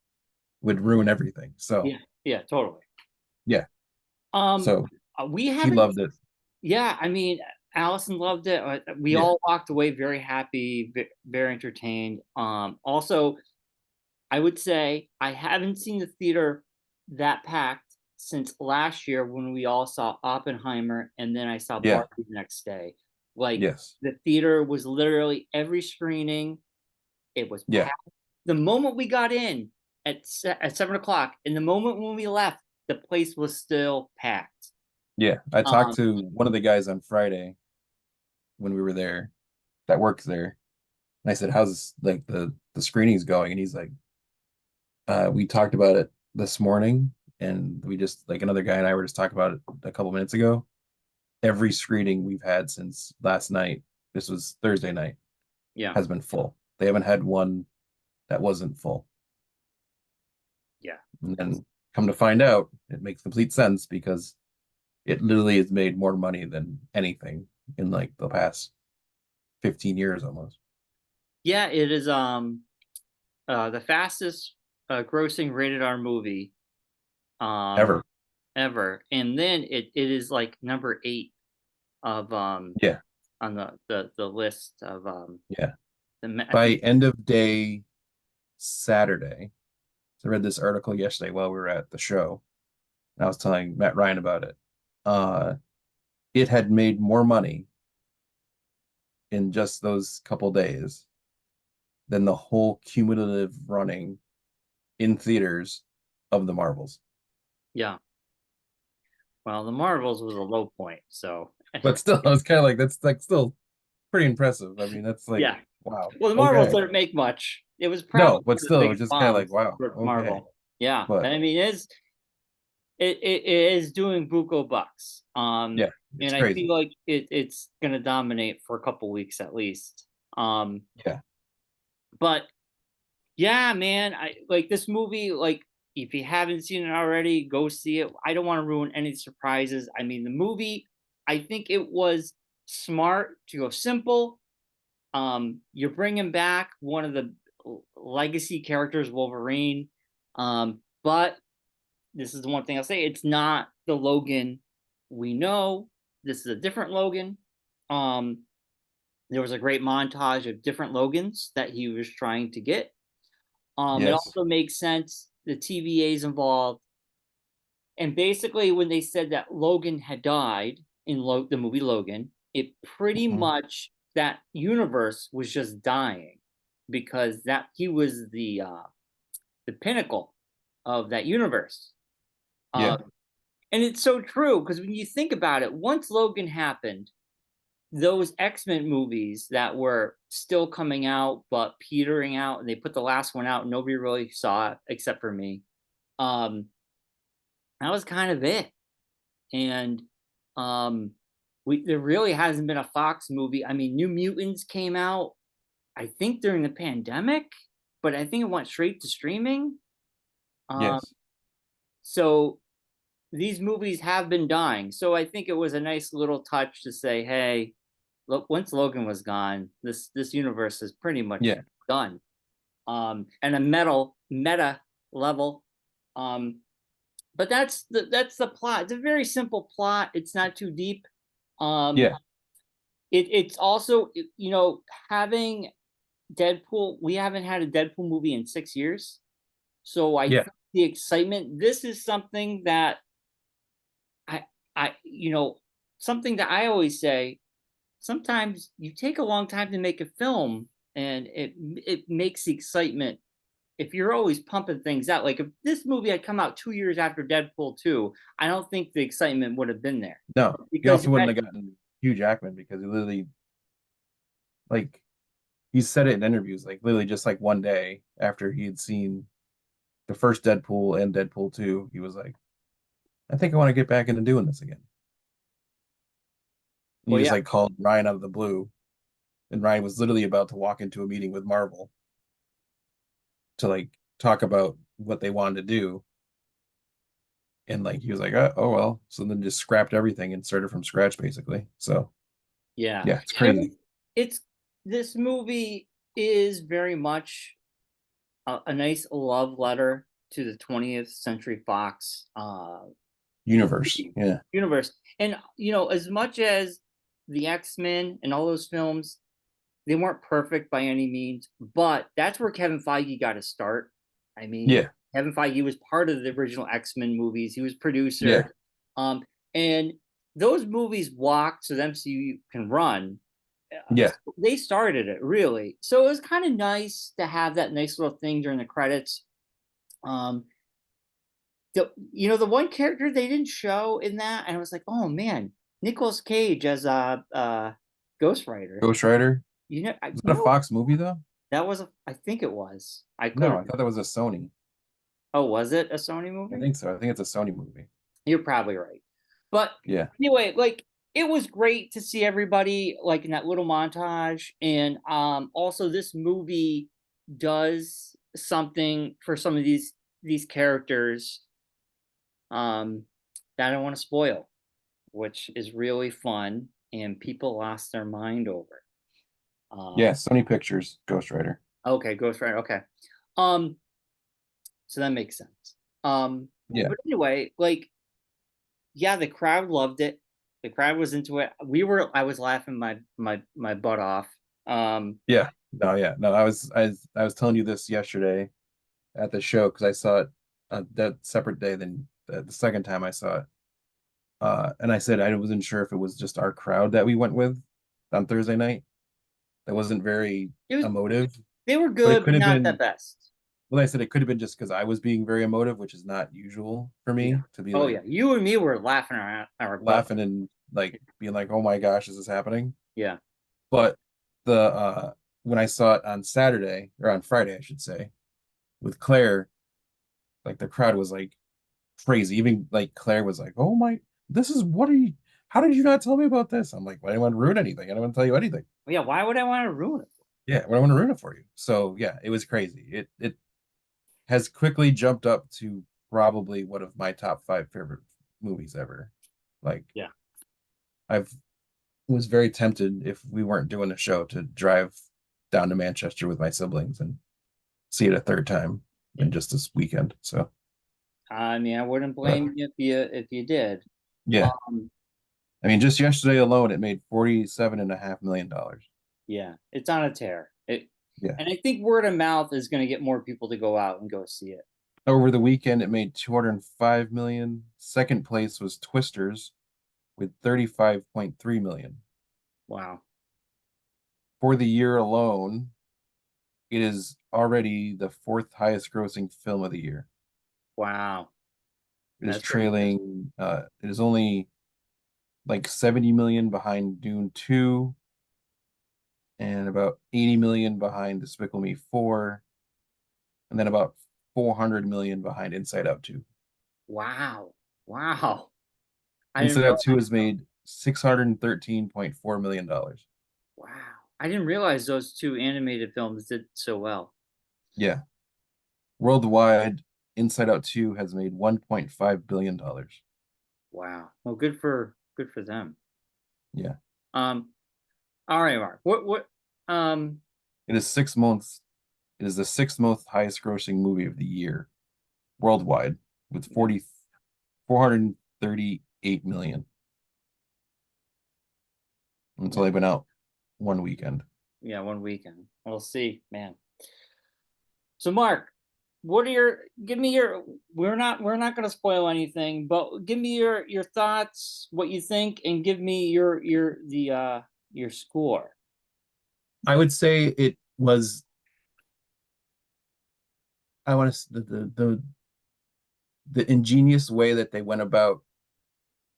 [SPEAKER 2] would ruin everything. So
[SPEAKER 1] Yeah, yeah, totally.
[SPEAKER 2] yeah,
[SPEAKER 1] Um,
[SPEAKER 2] so
[SPEAKER 1] we
[SPEAKER 2] she
[SPEAKER 1] haven't.
[SPEAKER 2] loved it.
[SPEAKER 1] Yeah, I mean, Allison loved it. We
[SPEAKER 2] Yeah,
[SPEAKER 1] all walked away very happy, very entertained. Also, I would say I haven't seen the theater that packed since last year when we all saw Oppenheimer and then I saw
[SPEAKER 2] yeah,
[SPEAKER 1] Barbie the next day. Like
[SPEAKER 2] yes,
[SPEAKER 1] the theater was literally every screening. It was
[SPEAKER 2] yeah,
[SPEAKER 1] packed. The moment we got in at 7 o'clock, and the moment when we left, the place was still packed.
[SPEAKER 2] yeah. I talked
[SPEAKER 1] Um,
[SPEAKER 2] to one of the guys on Friday when we were there that works there. And I said, how's this, like the screenings going? And he's like, we talked about it this morning, and we just like another guy and I were just talking about it a couple minutes ago. Every screening we've had since last night, this was Thursday night,
[SPEAKER 1] yeah,
[SPEAKER 2] has been full. They haven't had one that wasn't full.
[SPEAKER 1] yeah,
[SPEAKER 2] And then come to find out, it makes complete sense because it literally has made more money than anything in like the past 15 years almost.
[SPEAKER 1] yeah. It is the fastest grossing rated R movie um
[SPEAKER 2] Ever.
[SPEAKER 1] ever, and then it is like number 8 of
[SPEAKER 2] Yeah.
[SPEAKER 1] on the list of
[SPEAKER 2] Yeah.
[SPEAKER 1] I
[SPEAKER 2] By
[SPEAKER 1] think
[SPEAKER 2] end of day Saturday, so I read this article yesterday while we were at the show, and I was telling Matt Ryan about it. Uh, it had made more money in just those couple days than the whole cumulative running in theaters of the Marvels.
[SPEAKER 1] yeah. Well, the Marvels was a low point, so
[SPEAKER 2] But still, I was kind of like, that's like still pretty impressive. I mean, that's like,
[SPEAKER 1] yeah.
[SPEAKER 2] wow,
[SPEAKER 1] Well, the Marvels
[SPEAKER 2] okay.
[SPEAKER 1] didn't make much. It was probably
[SPEAKER 2] No, but
[SPEAKER 1] one of the
[SPEAKER 2] still, it was
[SPEAKER 1] biggest
[SPEAKER 2] just kind of like,
[SPEAKER 1] bombs
[SPEAKER 2] wow,
[SPEAKER 1] for
[SPEAKER 2] okay.
[SPEAKER 1] Marvel. Yeah,
[SPEAKER 2] But
[SPEAKER 1] I mean, it is doing buco bucks.
[SPEAKER 2] yeah, it's
[SPEAKER 1] And I
[SPEAKER 2] crazy.
[SPEAKER 1] feel like it's gonna dominate for a couple weeks at least.
[SPEAKER 2] Yeah,
[SPEAKER 1] But yeah, man, I like this movie. Like, if you haven't seen it already, go see it. I don't want to ruin any surprises. I mean, the movie, I think it was smart to go simple. You're bringing back one of the legacy characters, Wolverine. But this is the one thing I'll say: it's not the Logan we know. This is a different Logan. Um, there was a great montage of different Logans that he was trying to get. It
[SPEAKER 2] yes,
[SPEAKER 1] also makes sense. The TVA's involved, and basically, when they said that Logan had died in the movie Logan, it pretty
[SPEAKER 2] mhm,
[SPEAKER 1] much that universe was just dying because that he was the pinnacle of that universe.
[SPEAKER 2] yeah,
[SPEAKER 1] Um, And it's so true because when you think about it, once Logan happened, those X-Men movies that were still coming out but petering out, and they put the last one out, nobody really saw it except for me. Um, that was kind of it. And um, there really hasn't been a Fox movie. I mean, New Mutants came out, I think during the pandemic, but I think it went straight to streaming. Um,
[SPEAKER 2] Yes.
[SPEAKER 1] so these movies have been dying. So I think it was a nice little touch to say, hey, look, once Logan was gone, this universe is pretty much
[SPEAKER 2] Yeah.
[SPEAKER 1] done. And a meta level. Um, but that's the plot. It's a very simple plot. It's not too deep. Um,
[SPEAKER 2] Yeah.
[SPEAKER 1] it's also, having Deadpool. We haven't had a Deadpool movie in 6 years, so I
[SPEAKER 2] Yeah.
[SPEAKER 1] think the excitement. This is something that I I something that I always say. Sometimes you take a long time to make a film, and it makes the excitement. If you're always pumping things out, like if this movie had come out 2 years after Deadpool 2, I don't think the excitement would have been there
[SPEAKER 2] No, he
[SPEAKER 1] because
[SPEAKER 2] also
[SPEAKER 1] you
[SPEAKER 2] wouldn't
[SPEAKER 1] had,
[SPEAKER 2] have gotten Hugh Jackman because he literally like he said it in interviews, like literally just like one day after he had seen the first Deadpool and Deadpool 2, he was like, I think I want to get back into doing this again. And he
[SPEAKER 1] well,
[SPEAKER 2] just
[SPEAKER 1] yeah,
[SPEAKER 2] like called Ryan out of the blue. And Ryan was literally about to walk into a meeting with Marvel to like talk about what they wanted to do. And like he was like, oh well. So then just scrapped everything and started from scratch basically. So
[SPEAKER 1] yeah.
[SPEAKER 2] yeah, it's
[SPEAKER 1] And
[SPEAKER 2] crazy.
[SPEAKER 1] it's this movie is very much a nice love letter to the 20th Century Fox
[SPEAKER 2] Universe. Yeah.
[SPEAKER 1] universe. And as much as the X-Men and all those films, they weren't perfect by any means, but that's where Kevin Feige got to start. I mean,
[SPEAKER 2] Yeah.
[SPEAKER 1] Kevin Feige was part of the original X-Men movies. He was
[SPEAKER 2] Yeah.
[SPEAKER 1] producer. And those movies walked so the MCU can run.
[SPEAKER 2] Yeah.
[SPEAKER 1] They started it really. So it was kind of nice to have that nice little thing during the credits. Um, the one character they didn't show in that, and I was like, oh man, Nicolas Cage as a Ghost Rider.
[SPEAKER 2] Ghost Rider.
[SPEAKER 1] You know,
[SPEAKER 2] Is that a Fox movie though?
[SPEAKER 1] that was I think it was. I
[SPEAKER 2] No,
[SPEAKER 1] could.
[SPEAKER 2] I thought that was a Sony.
[SPEAKER 1] Oh, was it a Sony
[SPEAKER 2] I
[SPEAKER 1] movie?
[SPEAKER 2] think so. I think it's a Sony movie.
[SPEAKER 1] You're probably right. But
[SPEAKER 2] Yeah.
[SPEAKER 1] anyway, like it was great to see everybody like in that little montage, and also this movie does something for some of these characters that I don't want to spoil, which is really fun, and people lost their mind over it.
[SPEAKER 2] Yeah, Sony Pictures, Ghost Rider.
[SPEAKER 1] Okay, Ghost Rider. Okay, um, so that makes sense.
[SPEAKER 2] Yeah.
[SPEAKER 1] But anyway, like, yeah, the crowd loved it. The crowd was into it. I was laughing my butt off.
[SPEAKER 2] Yeah. No, yeah. No, I was telling you this yesterday at the show because I saw it that separate day than the second time I saw it. And I said I wasn't sure if it was just our crowd that we went with on Thursday night that wasn't very
[SPEAKER 1] it was
[SPEAKER 2] emotive,
[SPEAKER 1] they were
[SPEAKER 2] but it
[SPEAKER 1] good,
[SPEAKER 2] could
[SPEAKER 1] but
[SPEAKER 2] have
[SPEAKER 1] not the
[SPEAKER 2] been.
[SPEAKER 1] best.
[SPEAKER 2] Well, I said it could have been just because I was being very emotive, which is not usual for
[SPEAKER 1] Yeah.
[SPEAKER 2] me to be
[SPEAKER 1] Oh
[SPEAKER 2] like
[SPEAKER 1] yeah, you and me were laughing our butt.
[SPEAKER 2] laughing and like being like, "Oh my gosh, is this happening?"
[SPEAKER 1] Yeah.
[SPEAKER 2] But the when I saw it on Saturday or on Friday, I should say, with Claire, like the crowd was like crazy. Even like Claire was like, "Oh my, this is what are you? How did you not tell me about this?" I'm like, "Well, I didn't want to ruin anything. I don't want to tell you anything."
[SPEAKER 1] Well, yeah. Why would I want to ruin it?
[SPEAKER 2] Yeah, well, I want to ruin it for you. So yeah, it was crazy. It has quickly jumped up to probably one of my top five favorite movies ever. Like
[SPEAKER 1] Yeah.
[SPEAKER 2] I've was very tempted if we weren't doing a show to drive down to Manchester with my siblings and see it a third time
[SPEAKER 1] Yeah.
[SPEAKER 2] in just this weekend. So,
[SPEAKER 1] I mean, I wouldn't
[SPEAKER 2] but
[SPEAKER 1] blame you if you did.
[SPEAKER 2] yeah,
[SPEAKER 1] Um,
[SPEAKER 2] I mean, just yesterday alone, it made $47.5 million.
[SPEAKER 1] yeah, it's on a tear.
[SPEAKER 2] Yeah.
[SPEAKER 1] And I think word of mouth is going to get more people to go out and go see it.
[SPEAKER 2] Over the weekend, it made 205 million. Second place was Twisters with 35.3 million.
[SPEAKER 1] Wow.
[SPEAKER 2] For the year alone, it is already the fourth highest grossing film of the year.
[SPEAKER 1] Wow.
[SPEAKER 2] It is
[SPEAKER 1] That's very good.
[SPEAKER 2] trailing. It is only like 70 million behind Dune 2 and about 80 million behind Despicable Me 4, and then about 400 million behind Inside Out 2.
[SPEAKER 1] Wow. Wow. I didn't
[SPEAKER 2] Inside Out 2
[SPEAKER 1] realize
[SPEAKER 2] has
[SPEAKER 1] those.
[SPEAKER 2] made $613.4 million.
[SPEAKER 1] Wow. I didn't realize those two animated films did so well.
[SPEAKER 2] Yeah. Worldwide, Inside Out 2 has made $1.5 billion.
[SPEAKER 1] Wow. Well, good for them.
[SPEAKER 2] Yeah.
[SPEAKER 1] Um, all right, Mark. Um
[SPEAKER 2] It is 6 months. It is the sixth most highest grossing movie of the year worldwide with
[SPEAKER 1] yeah,
[SPEAKER 2] 438 million. It's
[SPEAKER 1] yeah,
[SPEAKER 2] only been out one weekend.
[SPEAKER 1] yeah, one weekend. We'll see, man. So Mark, what are your give me your we're not gonna spoil anything, but give me your thoughts, what you think, and give me your score.
[SPEAKER 2] I would say it was. I want to the ingenious way that they went about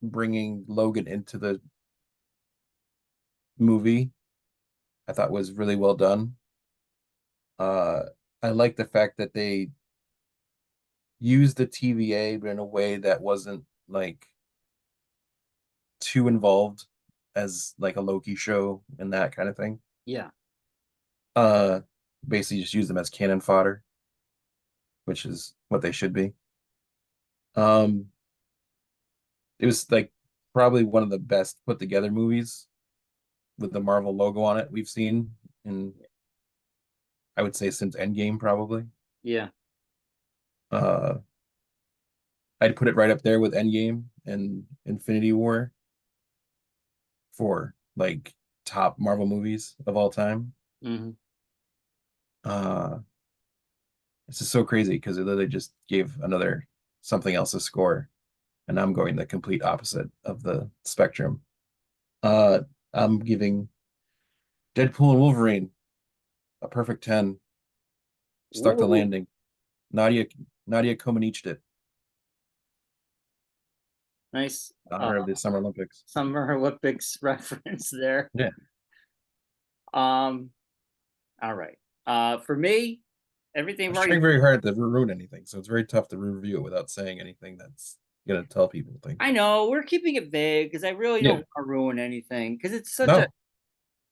[SPEAKER 2] bringing Logan into the movie. I thought was really well done. Uh, I like the fact that they used the TVA, but in a way that wasn't like too involved as like a Loki show and that kind of thing.
[SPEAKER 1] Yeah.
[SPEAKER 2] Uh, Basically just use them as cannon fodder, which is what they should be. Um, it was like probably one of the best put together movies with the Marvel logo on it we've seen in, I would say, since Endgame probably.
[SPEAKER 1] Yeah.
[SPEAKER 2] Uh, I'd put it right up there with Endgame and Infinity War for like top Marvel movies of all time.
[SPEAKER 1] Hmm.
[SPEAKER 2] Uh, this is so crazy because it literally just gave another something else a score, and I'm going the complete opposite of the spectrum. Uh, I'm giving Deadpool and Wolverine a perfect 10. Stuck the
[SPEAKER 1] Ooh,
[SPEAKER 2] landing. Nadia Nadia Comaneci it
[SPEAKER 1] nice
[SPEAKER 2] in honor of the Summer Olympics.
[SPEAKER 1] Summer Olympics reference there.
[SPEAKER 2] Yeah,
[SPEAKER 1] Um, all right. For me, everything
[SPEAKER 2] I
[SPEAKER 1] I've
[SPEAKER 2] was
[SPEAKER 1] already
[SPEAKER 2] trying very hard to ruin anything, so it's very tough to review it without saying anything that's gonna tell people things.
[SPEAKER 1] I know we're keeping it vague because I really don't
[SPEAKER 2] Yeah,
[SPEAKER 1] want to ruin anything because it's such a
[SPEAKER 2] no,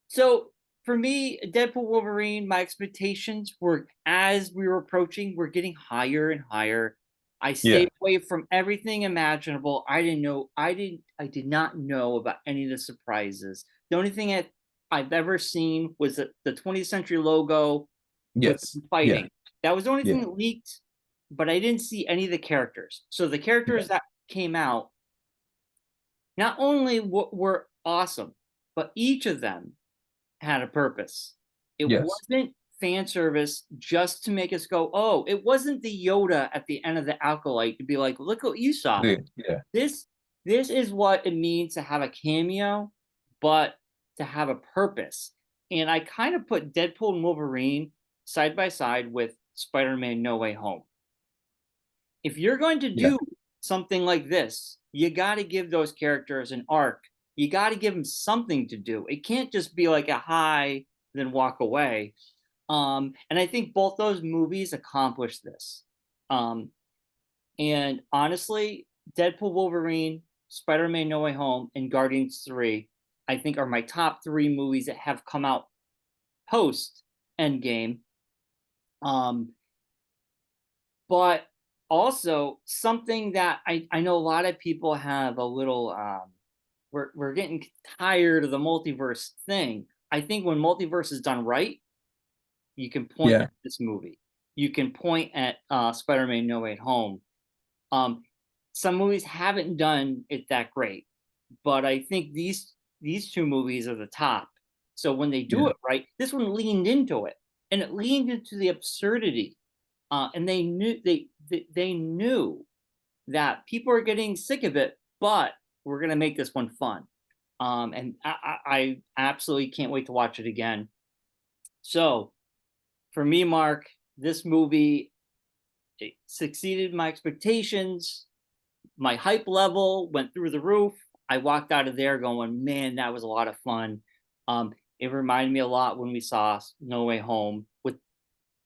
[SPEAKER 1] so for me, Deadpool Wolverine, my expectations were as we were approaching, we're getting higher and higher. I
[SPEAKER 2] yeah,
[SPEAKER 1] stayed away from everything imaginable. I did not know about any of the surprises. The only thing I've ever seen was the 20th century logo with
[SPEAKER 2] yes, yeah,
[SPEAKER 1] fighting. That was the only thing
[SPEAKER 2] yeah,
[SPEAKER 1] that leaked, but I didn't see any of the characters. So the
[SPEAKER 2] yeah,
[SPEAKER 1] characters that came out not only were awesome, but each of them had a purpose. It
[SPEAKER 2] yes,
[SPEAKER 1] wasn't fan service just to make us go, oh, it wasn't the Yoda at the end of the Acolyte to be like, look what you saw.
[SPEAKER 2] yeah, yeah,
[SPEAKER 1] This this is what it means to have a cameo, but to have a purpose. And I kind of put Deadpool and Wolverine side by side with Spider-Man No Way Home. If you're going to
[SPEAKER 2] yeah,
[SPEAKER 1] do something like this, you got to give those characters an arc. You got to give them something to do. It can't just be like a hi, then walk away. And I think both those movies accomplish this. Um, and honestly, Deadpool, Wolverine, Spider-Man: No Way Home, and Guardians 3, I think are my top three movies that have come out post Endgame. Um, but also something that I know a lot of people have a little we're getting tired of the multiverse thing. I think when multiverse is done right, you can point
[SPEAKER 2] yeah,
[SPEAKER 1] at this movie. You can point at Spider-Man No Way Home. Um, some movies haven't done it that great, but I think these two movies are the top. So when they do
[SPEAKER 2] yeah,
[SPEAKER 1] it right, this one leaned into it, and it leaned into the absurdity, and they knew that people are getting sick of it, but we're gonna make this one fun. And I absolutely can't wait to watch it again. So for me, Mark, this movie it succeeded my expectations. my hype level went through the roof. I walked out of there going, man, that was a lot of fun. It reminded me a lot when we saw No Way Home. With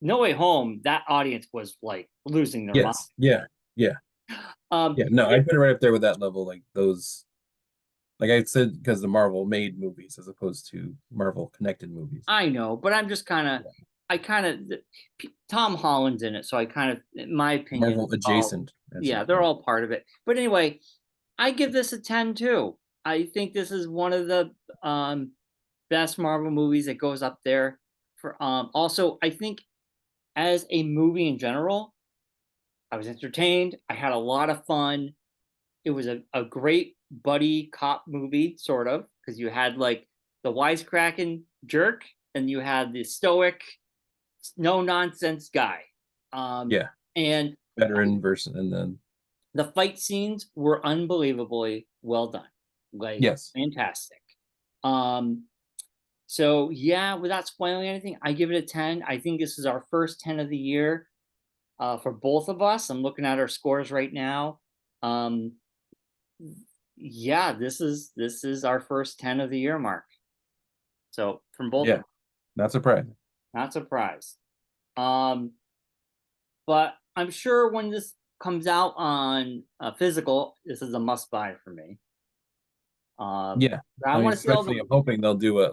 [SPEAKER 1] No Way Home, that audience was like losing their mind.
[SPEAKER 2] Yes. Yeah. Yeah.
[SPEAKER 1] Um,
[SPEAKER 2] Yeah. No, I put it right up there with that level. Like those, like I said, because the Marvel made movies as opposed to Marvel connected movies.
[SPEAKER 1] I know, but I'm just kind of,
[SPEAKER 2] Yeah.
[SPEAKER 1] I kind of, Tom Holland's in it, so I kind of, in my opinion,
[SPEAKER 2] Marvel adjacent, as you
[SPEAKER 1] yeah, they're
[SPEAKER 2] put it.
[SPEAKER 1] all part of it. But anyway, I give this a 10 too. I think this is one of the best Marvel movies that goes up there for also I think as a movie in general, I was entertained. I had a lot of fun. It was a great buddy cop movie, sort of, because you had like the wisecracking jerk and you had the stoic, no nonsense guy. Um,
[SPEAKER 2] Yeah.
[SPEAKER 1] and
[SPEAKER 2] Veteran versus, and then,
[SPEAKER 1] the fight scenes were unbelievably well done, like
[SPEAKER 2] yes.
[SPEAKER 1] fantastic. Um, so yeah, without spoiling anything, I give it a 10. I think this is our first 10 of the year for both of us. I'm looking at our scores right now. Um, yeah, this is our first 10 of the year, Mark. So from both of
[SPEAKER 2] Yeah.
[SPEAKER 1] us,
[SPEAKER 2] Not surprising.
[SPEAKER 1] not surprised. Um, but I'm sure when this comes out on physical, this is a must buy for me.
[SPEAKER 2] Yeah.
[SPEAKER 1] I
[SPEAKER 2] I mean,
[SPEAKER 1] want to see all
[SPEAKER 2] especially
[SPEAKER 1] the.
[SPEAKER 2] I'm hoping they'll do a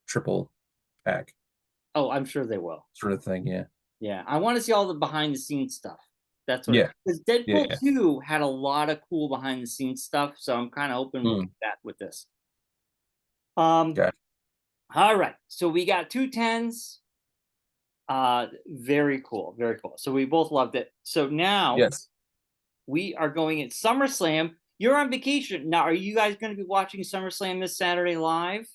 [SPEAKER 2] triple pack
[SPEAKER 1] Oh, I'm sure they will.
[SPEAKER 2] sort of thing. Yeah.
[SPEAKER 1] Yeah, I want to see all the behind the scenes stuff. That's what,
[SPEAKER 2] Yeah.
[SPEAKER 1] because
[SPEAKER 2] Yeah.
[SPEAKER 1] Deadpool
[SPEAKER 2] Yeah.
[SPEAKER 1] 2 had a lot of cool behind the scenes stuff, so I'm kind of hoping we'll
[SPEAKER 2] Mm,
[SPEAKER 1] get that with this. Um,
[SPEAKER 2] gotcha.
[SPEAKER 1] all right, so we got two tens. Very cool, very cool. So we both loved it. So now
[SPEAKER 2] Yes.
[SPEAKER 1] we are going at SummerSlam. You're on vacation now. Are you guys going to be watching SummerSlam this Saturday live?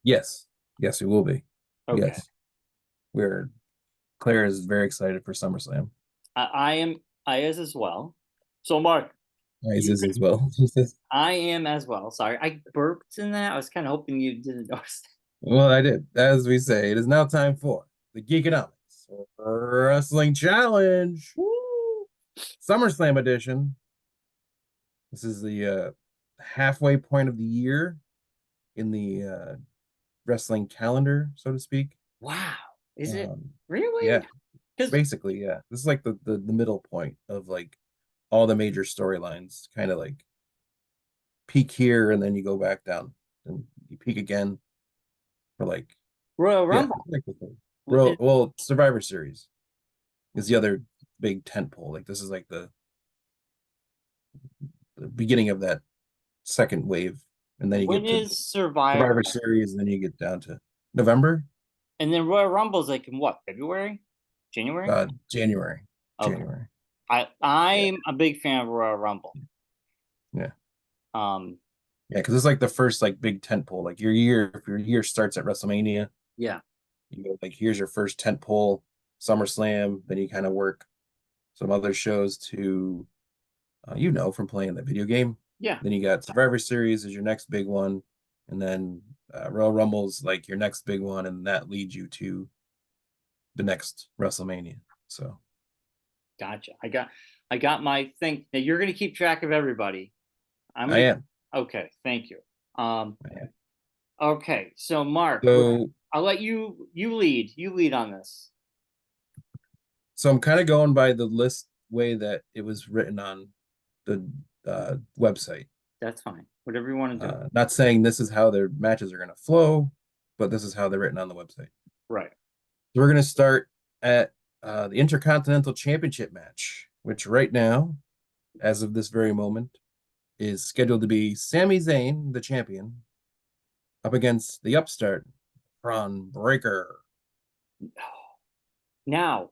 [SPEAKER 2] Yes. Yes, we will be.
[SPEAKER 1] Okay,
[SPEAKER 2] Yes. We're Claire is very excited for SummerSlam.
[SPEAKER 1] I am. I is as well. So Mark,
[SPEAKER 2] Eyes
[SPEAKER 1] you
[SPEAKER 2] is
[SPEAKER 1] can.
[SPEAKER 2] as well. She says,
[SPEAKER 1] I am as well. Sorry, I burped in that. I was kind of hoping you didn't notice.
[SPEAKER 2] well, I did. As we say, it is now time for the Geekonomics Wrestling Challenge
[SPEAKER 1] Woo!
[SPEAKER 2] SummerSlam edition. This is the halfway point of the year in the wrestling calendar, so to speak.
[SPEAKER 1] Wow. Is it
[SPEAKER 2] Um,
[SPEAKER 1] really?
[SPEAKER 2] yeah,
[SPEAKER 1] Because
[SPEAKER 2] basically, yeah. This is like the middle point of like all the major storylines, kind of like peak here and then you go back down and you peak again for like,
[SPEAKER 1] Royal
[SPEAKER 2] yeah,
[SPEAKER 1] Rumble.
[SPEAKER 2] like the thing. Well, Survivor Series is the other big tent pole. Like this is like the beginning of that second wave, and then you
[SPEAKER 1] When
[SPEAKER 2] get to
[SPEAKER 1] is Survivor?
[SPEAKER 2] Survivor Series, and then you get down to November,
[SPEAKER 1] And then Royal Rumble's like in what, February? January?
[SPEAKER 2] January,
[SPEAKER 1] Okay.
[SPEAKER 2] January. Yeah,
[SPEAKER 1] I'm a big fan of Royal Rumble.
[SPEAKER 2] yeah,
[SPEAKER 1] Um,
[SPEAKER 2] yeah. Because it's like the first like big tent pole. Like your year, if your year starts at WrestleMania,
[SPEAKER 1] yeah.
[SPEAKER 2] you go like here's your first tent pole, SummerSlam. Then you kind of work some other shows to, from playing the video game.
[SPEAKER 1] Yeah.
[SPEAKER 2] Then you got Survivor Series is your next big one, and then Royal Rumble's like your next big one, and that leads you to the next WrestleMania. So
[SPEAKER 1] Gotcha. I got my thing. Now you're gonna keep track of everybody. I'm
[SPEAKER 2] I
[SPEAKER 1] gonna
[SPEAKER 2] am.
[SPEAKER 1] Okay, thank you. Um,
[SPEAKER 2] I am.
[SPEAKER 1] okay, so Mark,
[SPEAKER 2] So
[SPEAKER 1] I'll let you lead. You lead on this.
[SPEAKER 2] so I'm kind of going by the list way that it was written on the website.
[SPEAKER 1] That's fine. Whatever you want to do.
[SPEAKER 2] Not saying this is how their matches are going to flow, but this is how they're written on the website.
[SPEAKER 1] Right.
[SPEAKER 2] So we're going to start at the Intercontinental Championship match, which right now, as of this very moment, is scheduled to be Sami Zayn, the champion, up against the upstart, Braun Breaker.
[SPEAKER 1] Now,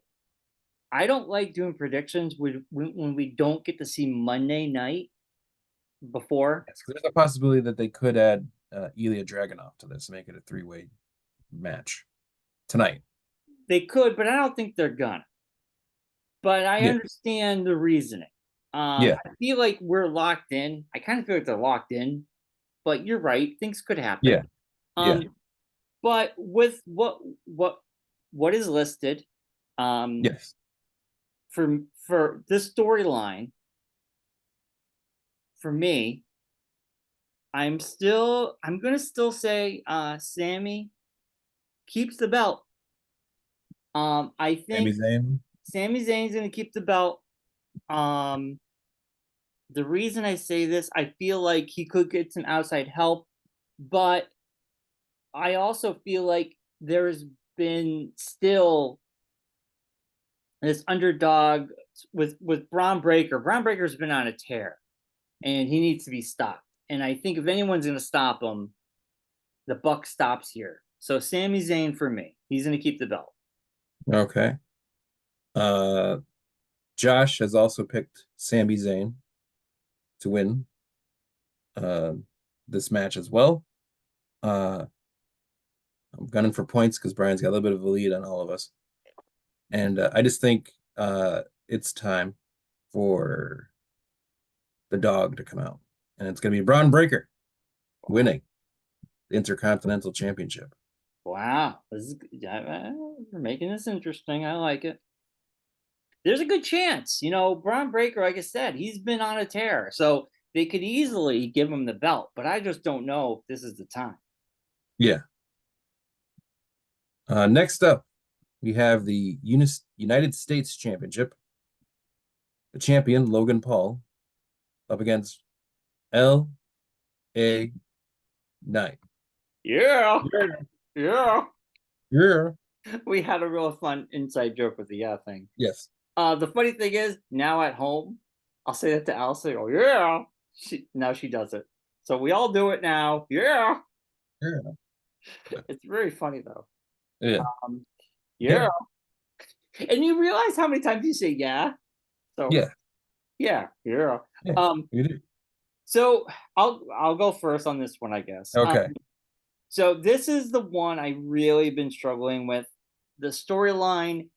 [SPEAKER 1] I don't like doing predictions when we don't get to see Monday night before.
[SPEAKER 2] Yes, there's a possibility that they could add Ilya Dragunov to this, make it a three-way match tonight.
[SPEAKER 1] They could, but I don't think they're gonna. But I
[SPEAKER 2] Yeah,
[SPEAKER 1] understand the reasoning.
[SPEAKER 2] yeah,
[SPEAKER 1] I feel like we're locked in. I kind of feel like they're locked in, but you're right. Things could happen.
[SPEAKER 2] yeah, yeah,
[SPEAKER 1] But with what is listed, um,
[SPEAKER 2] yes,
[SPEAKER 1] for for this storyline, for me, I'm gonna still say Sammy keeps the belt. I
[SPEAKER 2] Sami
[SPEAKER 1] think
[SPEAKER 2] Zayn.
[SPEAKER 1] Sami Zayn's gonna keep the belt. Um, the reason I say this, I feel like he could get some outside help, but I also feel like there's been still this underdog with Braun Breaker. Braun Breaker's been on a tear, and he needs to be stopped. And I think if anyone's going to stop him, the buck stops here. So Sami Zayn for me, he's going to keep the belt.
[SPEAKER 2] Okay. Uh, Josh has also picked Sami Zayn to win uh, this match as well. Uh, I'm gunning for points because Brian's got a little bit of a lead on all of us. And I just think it's time for the dog to come out. And it's going to be Braun Breaker winning the Intercontinental Championship.
[SPEAKER 1] Wow, we're making this interesting. I like it. There's a good chance, Braun Breaker, like I said, he's been on a tear, so they could easily give him the belt, but I just don't know if this is the time.
[SPEAKER 2] Yeah. Next up, we have the United States Championship. The champion, Logan Paul, up against L.A. Knight.
[SPEAKER 1] Yeah,
[SPEAKER 2] Yeah.
[SPEAKER 1] yeah.
[SPEAKER 2] Yeah.
[SPEAKER 1] We had a real fun inside joke with the thing.
[SPEAKER 2] Yes.
[SPEAKER 1] The funny thing is, now at home, I'll say that to Allison. Oh yeah, now she does it. So we all do it now. Yeah,
[SPEAKER 2] Yeah.
[SPEAKER 1] it's very funny though.
[SPEAKER 2] Yeah.
[SPEAKER 1] Um,
[SPEAKER 2] Yeah.
[SPEAKER 1] yeah, and you realize how many times you say yeah. So
[SPEAKER 2] Yeah.
[SPEAKER 1] yeah, yeah.
[SPEAKER 2] Yeah.
[SPEAKER 1] Um,
[SPEAKER 2] You do.
[SPEAKER 1] so I'll go first on this one, I guess.
[SPEAKER 2] Okay.
[SPEAKER 1] So this is the one I really been struggling with. The storyline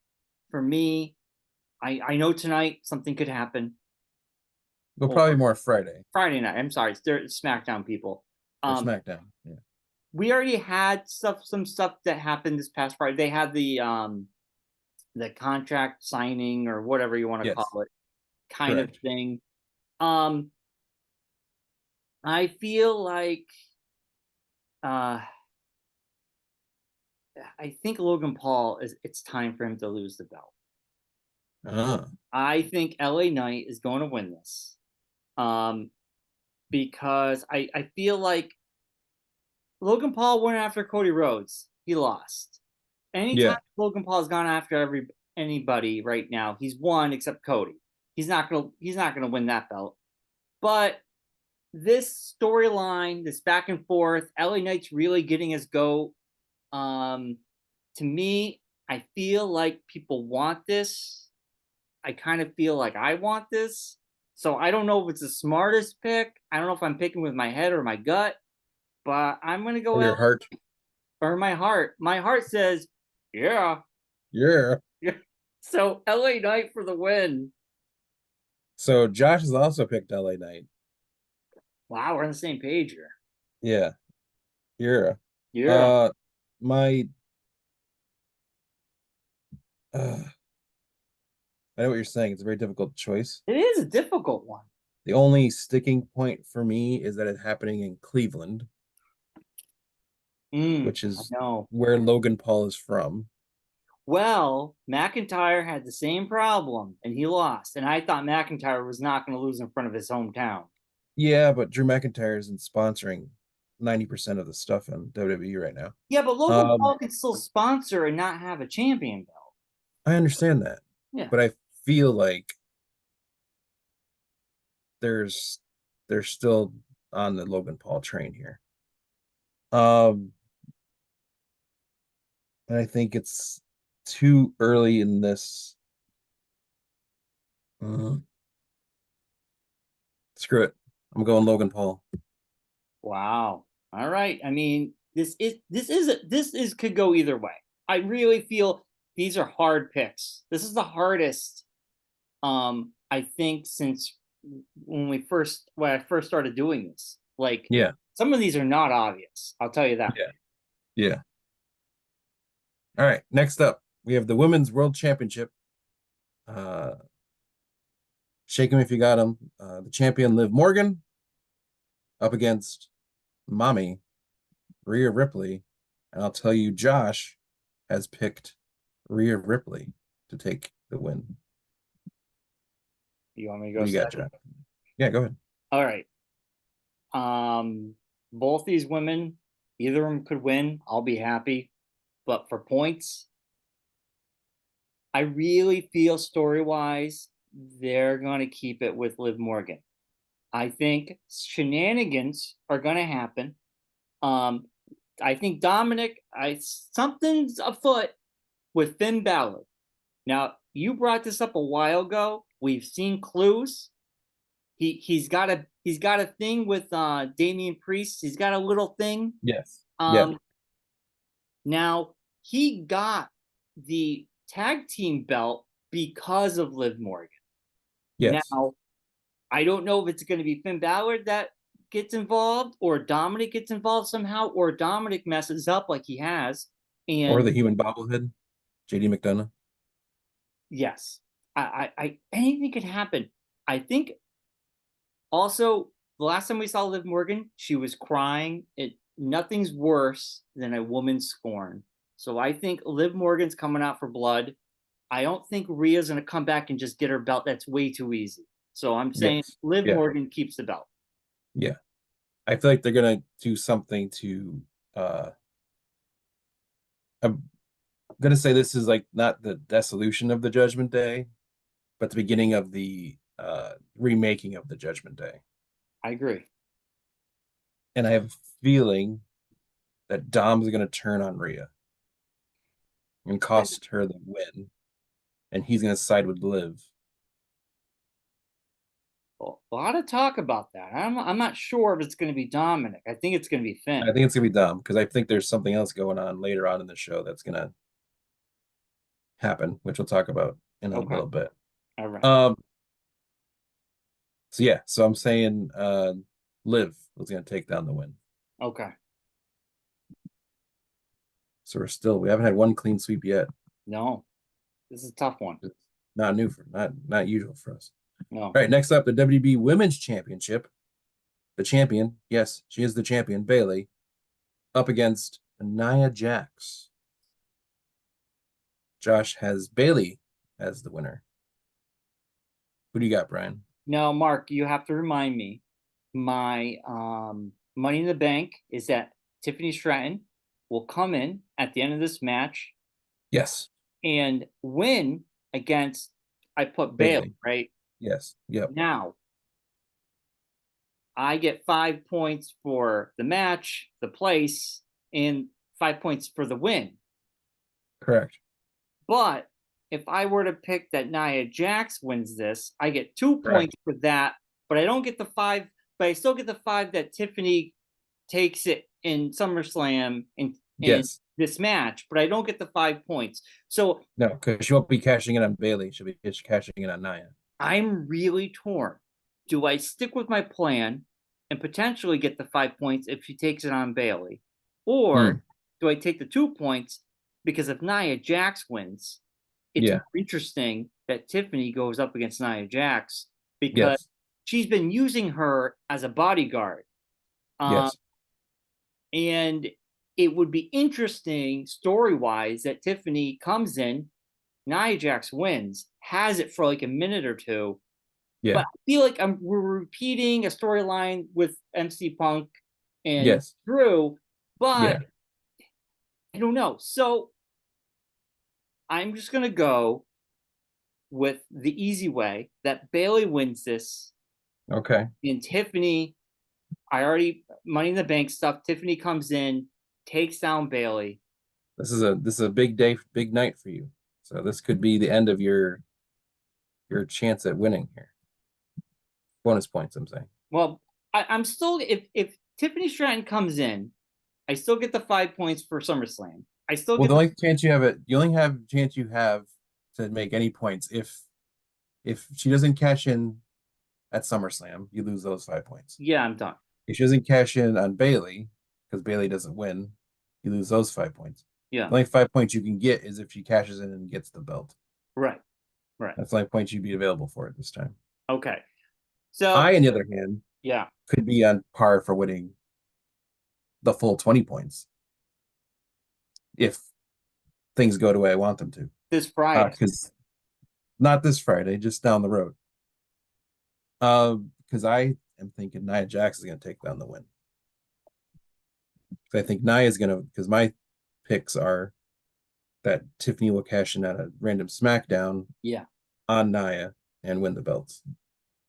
[SPEAKER 1] for me, I know tonight something could happen.
[SPEAKER 2] Go
[SPEAKER 1] Or
[SPEAKER 2] probably more Friday
[SPEAKER 1] Friday night. I'm sorry, it's SmackDown people.
[SPEAKER 2] or SmackDown. Yeah.
[SPEAKER 1] We already had some stuff that happened this past Friday. They had the contract signing or whatever you want to
[SPEAKER 2] Yes.
[SPEAKER 1] call it, kind of
[SPEAKER 2] Correct.
[SPEAKER 1] thing. Um, I feel like uh, I think Logan Paul is. It's time for him to lose the belt.
[SPEAKER 2] Uh,
[SPEAKER 1] I think LA Knight is going to win this. Um, because I feel like Logan Paul went after Cody Rhodes. He lost. Anytime
[SPEAKER 2] yeah.
[SPEAKER 1] Logan Paul has gone after anybody right now, he's won except Cody. He's not gonna win that belt. But this storyline, this back and forth, LA Knight's really getting his go. Um, to me, I feel like people want this. I kind of feel like I want this. So I don't know if it's the smartest pick. I don't know if I'm picking with my head or my gut, but I'm gonna go
[SPEAKER 2] Or your
[SPEAKER 1] L
[SPEAKER 2] heart.
[SPEAKER 1] or my heart. My heart says, yeah.
[SPEAKER 2] Yeah.
[SPEAKER 1] So LA Knight for the win.
[SPEAKER 2] So Josh has also picked LA Knight.
[SPEAKER 1] Wow, we're on the same page here.
[SPEAKER 2] Yeah. Yeah.
[SPEAKER 1] Yeah.
[SPEAKER 2] Uh my I know what you're saying. It's a very difficult choice.
[SPEAKER 1] It is a difficult one.
[SPEAKER 2] The only sticking point for me is that it's happening in Cleveland, which
[SPEAKER 1] I
[SPEAKER 2] is
[SPEAKER 1] know.
[SPEAKER 2] where Logan Paul is from.
[SPEAKER 1] Well, McIntyre had the same problem and he lost. And I thought McIntyre was not going to lose in front of his hometown.
[SPEAKER 2] Yeah, but Drew McIntyre isn't sponsoring 90% of the stuff in WWE right now.
[SPEAKER 1] Yeah, but Logan
[SPEAKER 2] Um,
[SPEAKER 1] Paul could still sponsor and not have a champion belt.
[SPEAKER 2] I understand that,
[SPEAKER 1] Yeah.
[SPEAKER 2] but I feel like there's they're still on the Logan Paul train here. Um, and I think it's too early in this. Uh, Screw it. I'm going Logan Paul.
[SPEAKER 1] Wow. All right. I mean, this is could go either way. I really feel these are hard picks. This is the hardest I think since when I first started doing this. Like
[SPEAKER 2] Yeah,
[SPEAKER 1] some of these are not obvious. I'll tell you that.
[SPEAKER 2] yeah, yeah. All right. Next up, we have the Women's World Championship. Uh, Shake 'em if you got 'em. The champion Liv Morgan up against Mommy Rhea Ripley, and I'll tell you, Josh has picked Rhea Ripley to take the win.
[SPEAKER 1] You want me to
[SPEAKER 2] What
[SPEAKER 1] go
[SPEAKER 2] do you got,
[SPEAKER 1] second?
[SPEAKER 2] Josh? Yeah, go ahead.
[SPEAKER 1] All right. Both these women, either of them could win. I'll be happy. But for points, I really feel story wise, they're going to keep it with Liv Morgan. I think shenanigans are going to happen. Um, I think Dominic, something's afoot with Finn Balor. Now, you brought this up a while ago. We've seen clues. He's got a thing with Damian Priest. He's got a little thing.
[SPEAKER 2] Yes. Yep.
[SPEAKER 1] Um, Now he got the tag team belt because of Liv Morgan.
[SPEAKER 2] Yes.
[SPEAKER 1] Now I don't know if it's going to be Finn Balor that gets involved or Dominic gets involved somehow, or Dominic messes up like he has.
[SPEAKER 2] Or the
[SPEAKER 1] And
[SPEAKER 2] human bobblehead, JD McDonough.
[SPEAKER 1] yes, anything could happen. I think also the last time we saw Liv Morgan, she was crying. Nothing's worse than a woman scorned. So I think Liv Morgan's coming out for blood. I don't think Rhea's going to come back and just get her belt. That's way too easy. So I'm saying
[SPEAKER 2] Yes.
[SPEAKER 1] Liv
[SPEAKER 2] Yeah.
[SPEAKER 1] Morgan keeps the belt.
[SPEAKER 2] Yeah. I feel like they're gonna do something to I'm gonna say this is like not the dissolution of the Judgment Day, but the beginning of the remaking of the Judgment Day.
[SPEAKER 1] I agree.
[SPEAKER 2] And I have a feeling that Dom's gonna turn on Rhea and cost her the win, and he's gonna side with Liv.
[SPEAKER 1] Well, a lot of talk about that. I'm not sure if it's going to be Dominic. I think it's going to be
[SPEAKER 2] I
[SPEAKER 1] Finn.
[SPEAKER 2] think it's gonna be Dom because I think there's something else going on later on in the show that's gonna happen, which we'll talk about in a
[SPEAKER 1] Okay.
[SPEAKER 2] little bit.
[SPEAKER 1] All right.
[SPEAKER 2] Um, so yeah, so I'm saying Liv was gonna take down the win.
[SPEAKER 1] Okay.
[SPEAKER 2] So we haven't had one clean sweep yet.
[SPEAKER 1] No, this is a tough one.
[SPEAKER 2] It's not new for not usual for us.
[SPEAKER 1] No.
[SPEAKER 2] All right, next up, the WB Women's Championship. The champion, yes, she is the champion, Bailey, up against Nia Jax. Josh has Bailey as the winner. Who do you got, Brian?
[SPEAKER 1] Now, Mark, you have to remind me. My Money in the Bank is that Tiffany Stratton will come in at the end of this match
[SPEAKER 2] Yes,
[SPEAKER 1] and win against. I put Bailey,
[SPEAKER 2] Bailey.
[SPEAKER 1] right?
[SPEAKER 2] Yes, yep,
[SPEAKER 1] Now I get 5 points for the match, the place, and 5 points for the win.
[SPEAKER 2] correct.
[SPEAKER 1] But if I were to pick that Nia Jax wins this, I get 2
[SPEAKER 2] Correct.
[SPEAKER 1] points for that, but I don't get the 5, but I still get the 5 that Tiffany takes it in SummerSlam in
[SPEAKER 2] Yes.
[SPEAKER 1] this match, but I don't get the 5 points. So
[SPEAKER 2] No, because she won't be cashing in on Bailey. She'll be cashing in on Nia.
[SPEAKER 1] I'm really torn. Do I stick with my plan and potentially get the 5 points if she takes it on Bailey?
[SPEAKER 2] Mm,
[SPEAKER 1] Or do I take the 2 points? Because if Nia Jax wins, it's
[SPEAKER 2] yeah.
[SPEAKER 1] more interesting that Tiffany goes up against Nia Jax because
[SPEAKER 2] Yes.
[SPEAKER 1] she's been using her as a bodyguard. Um,
[SPEAKER 2] Yes.
[SPEAKER 1] and it would be interesting story wise that Tiffany comes in, Nia Jax wins, has it for like a minute or two, but
[SPEAKER 2] Yeah.
[SPEAKER 1] I feel like we're repeating a storyline with MC Punk and
[SPEAKER 2] Yes.
[SPEAKER 1] Drew, but
[SPEAKER 2] Yeah.
[SPEAKER 1] I don't know. So I'm just gonna go with the easy way that Bailey wins this,
[SPEAKER 2] Okay.
[SPEAKER 1] and Tiffany. I already Money in the Bank stuff. Tiffany comes in, takes down Bailey.
[SPEAKER 2] This is a big day, big night for you. So this could be the end of your chance at winning here. Bonus points, I'm saying.
[SPEAKER 1] Well, I'm still if Tiffany Stratton comes in, I still get the 5 points for SummerSlam. I still
[SPEAKER 2] Well,
[SPEAKER 1] get
[SPEAKER 2] the
[SPEAKER 1] the
[SPEAKER 2] only chance you have it, the only have chance you have to make any points if she doesn't cash in at SummerSlam, you lose those 5 points.
[SPEAKER 1] yeah. I'm done.
[SPEAKER 2] If she doesn't cash in on Bailey, because Bailey doesn't win, you lose those 5 points.
[SPEAKER 1] Yeah.
[SPEAKER 2] The only 5 points you can get is if she cashes in and gets the belt.
[SPEAKER 1] Right. Right.
[SPEAKER 2] That's the only points you'd be available for it this time.
[SPEAKER 1] Okay. So
[SPEAKER 2] I, on the other hand,
[SPEAKER 1] yeah,
[SPEAKER 2] could be on par for winning the full 20 points if things go the way I want them to.
[SPEAKER 1] this Friday.
[SPEAKER 2] Because not this Friday, just down the road. Because I am thinking Nia Jax is going to take down the win. I think Nia is going to, because my picks are that Tiffany will cash in at a random SmackDown
[SPEAKER 1] Yeah.
[SPEAKER 2] on Nia and win the belts,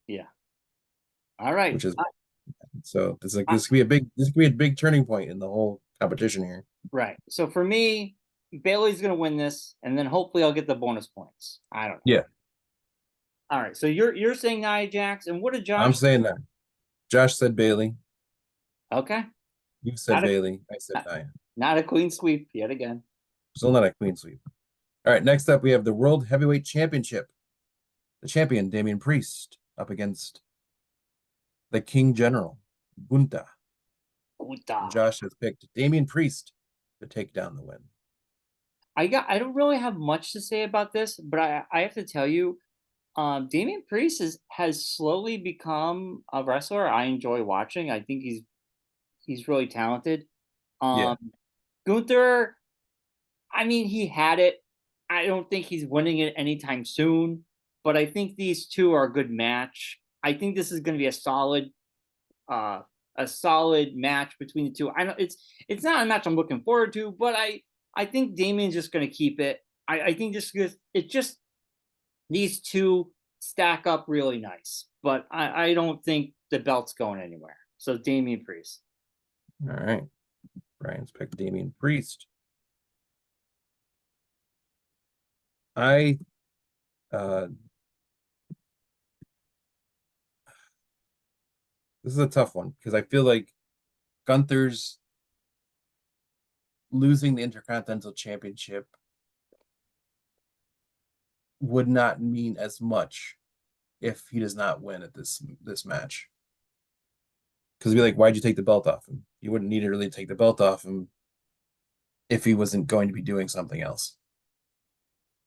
[SPEAKER 1] Yeah. All right.
[SPEAKER 2] which is so
[SPEAKER 1] I,
[SPEAKER 2] this could be a big turning point in the whole competition here.
[SPEAKER 1] right. So for me, Bailey's gonna win this, and then hopefully I'll get the bonus points. I don't know.
[SPEAKER 2] Yeah,
[SPEAKER 1] All right. So you're saying Nia Jax, and what did
[SPEAKER 2] I'm
[SPEAKER 1] Josh?
[SPEAKER 2] saying that. Josh said Bailey.
[SPEAKER 1] Okay.
[SPEAKER 2] You said
[SPEAKER 1] Not a
[SPEAKER 2] Bailey. I said Nia.
[SPEAKER 1] not a clean sweep yet again.
[SPEAKER 2] Still not a clean sweep. All right, next up we have the World Heavyweight Championship. The champion, Damian Priest, up against the King General, Gunta.
[SPEAKER 1] Uta.
[SPEAKER 2] And Josh has picked Damian Priest to take down the win.
[SPEAKER 1] I don't really have much to say about this, but I have to tell you, Damian Priest has slowly become a wrestler I enjoy watching. I think he's really talented.
[SPEAKER 2] Yeah.
[SPEAKER 1] Um, Gunther, I mean, he had it. I don't think he's winning it anytime soon, but I think these two are a good match. I think this is going to be uh, a solid match between the two. I know it's not a match I'm looking forward to, but I think Damien's just going to keep it. I think just because it just these two stack up really nice, but I don't think the belt's going anywhere. So Damien Priest.
[SPEAKER 2] All right. Brian's picked Damian Priest. I uh this is a tough one because I feel like Gunther's losing the Intercontinental Championship would not mean as much if he does not win at this match. Because it'd be like, why'd you take the belt off him? You wouldn't need to really take the belt off him if he wasn't going to be doing something else.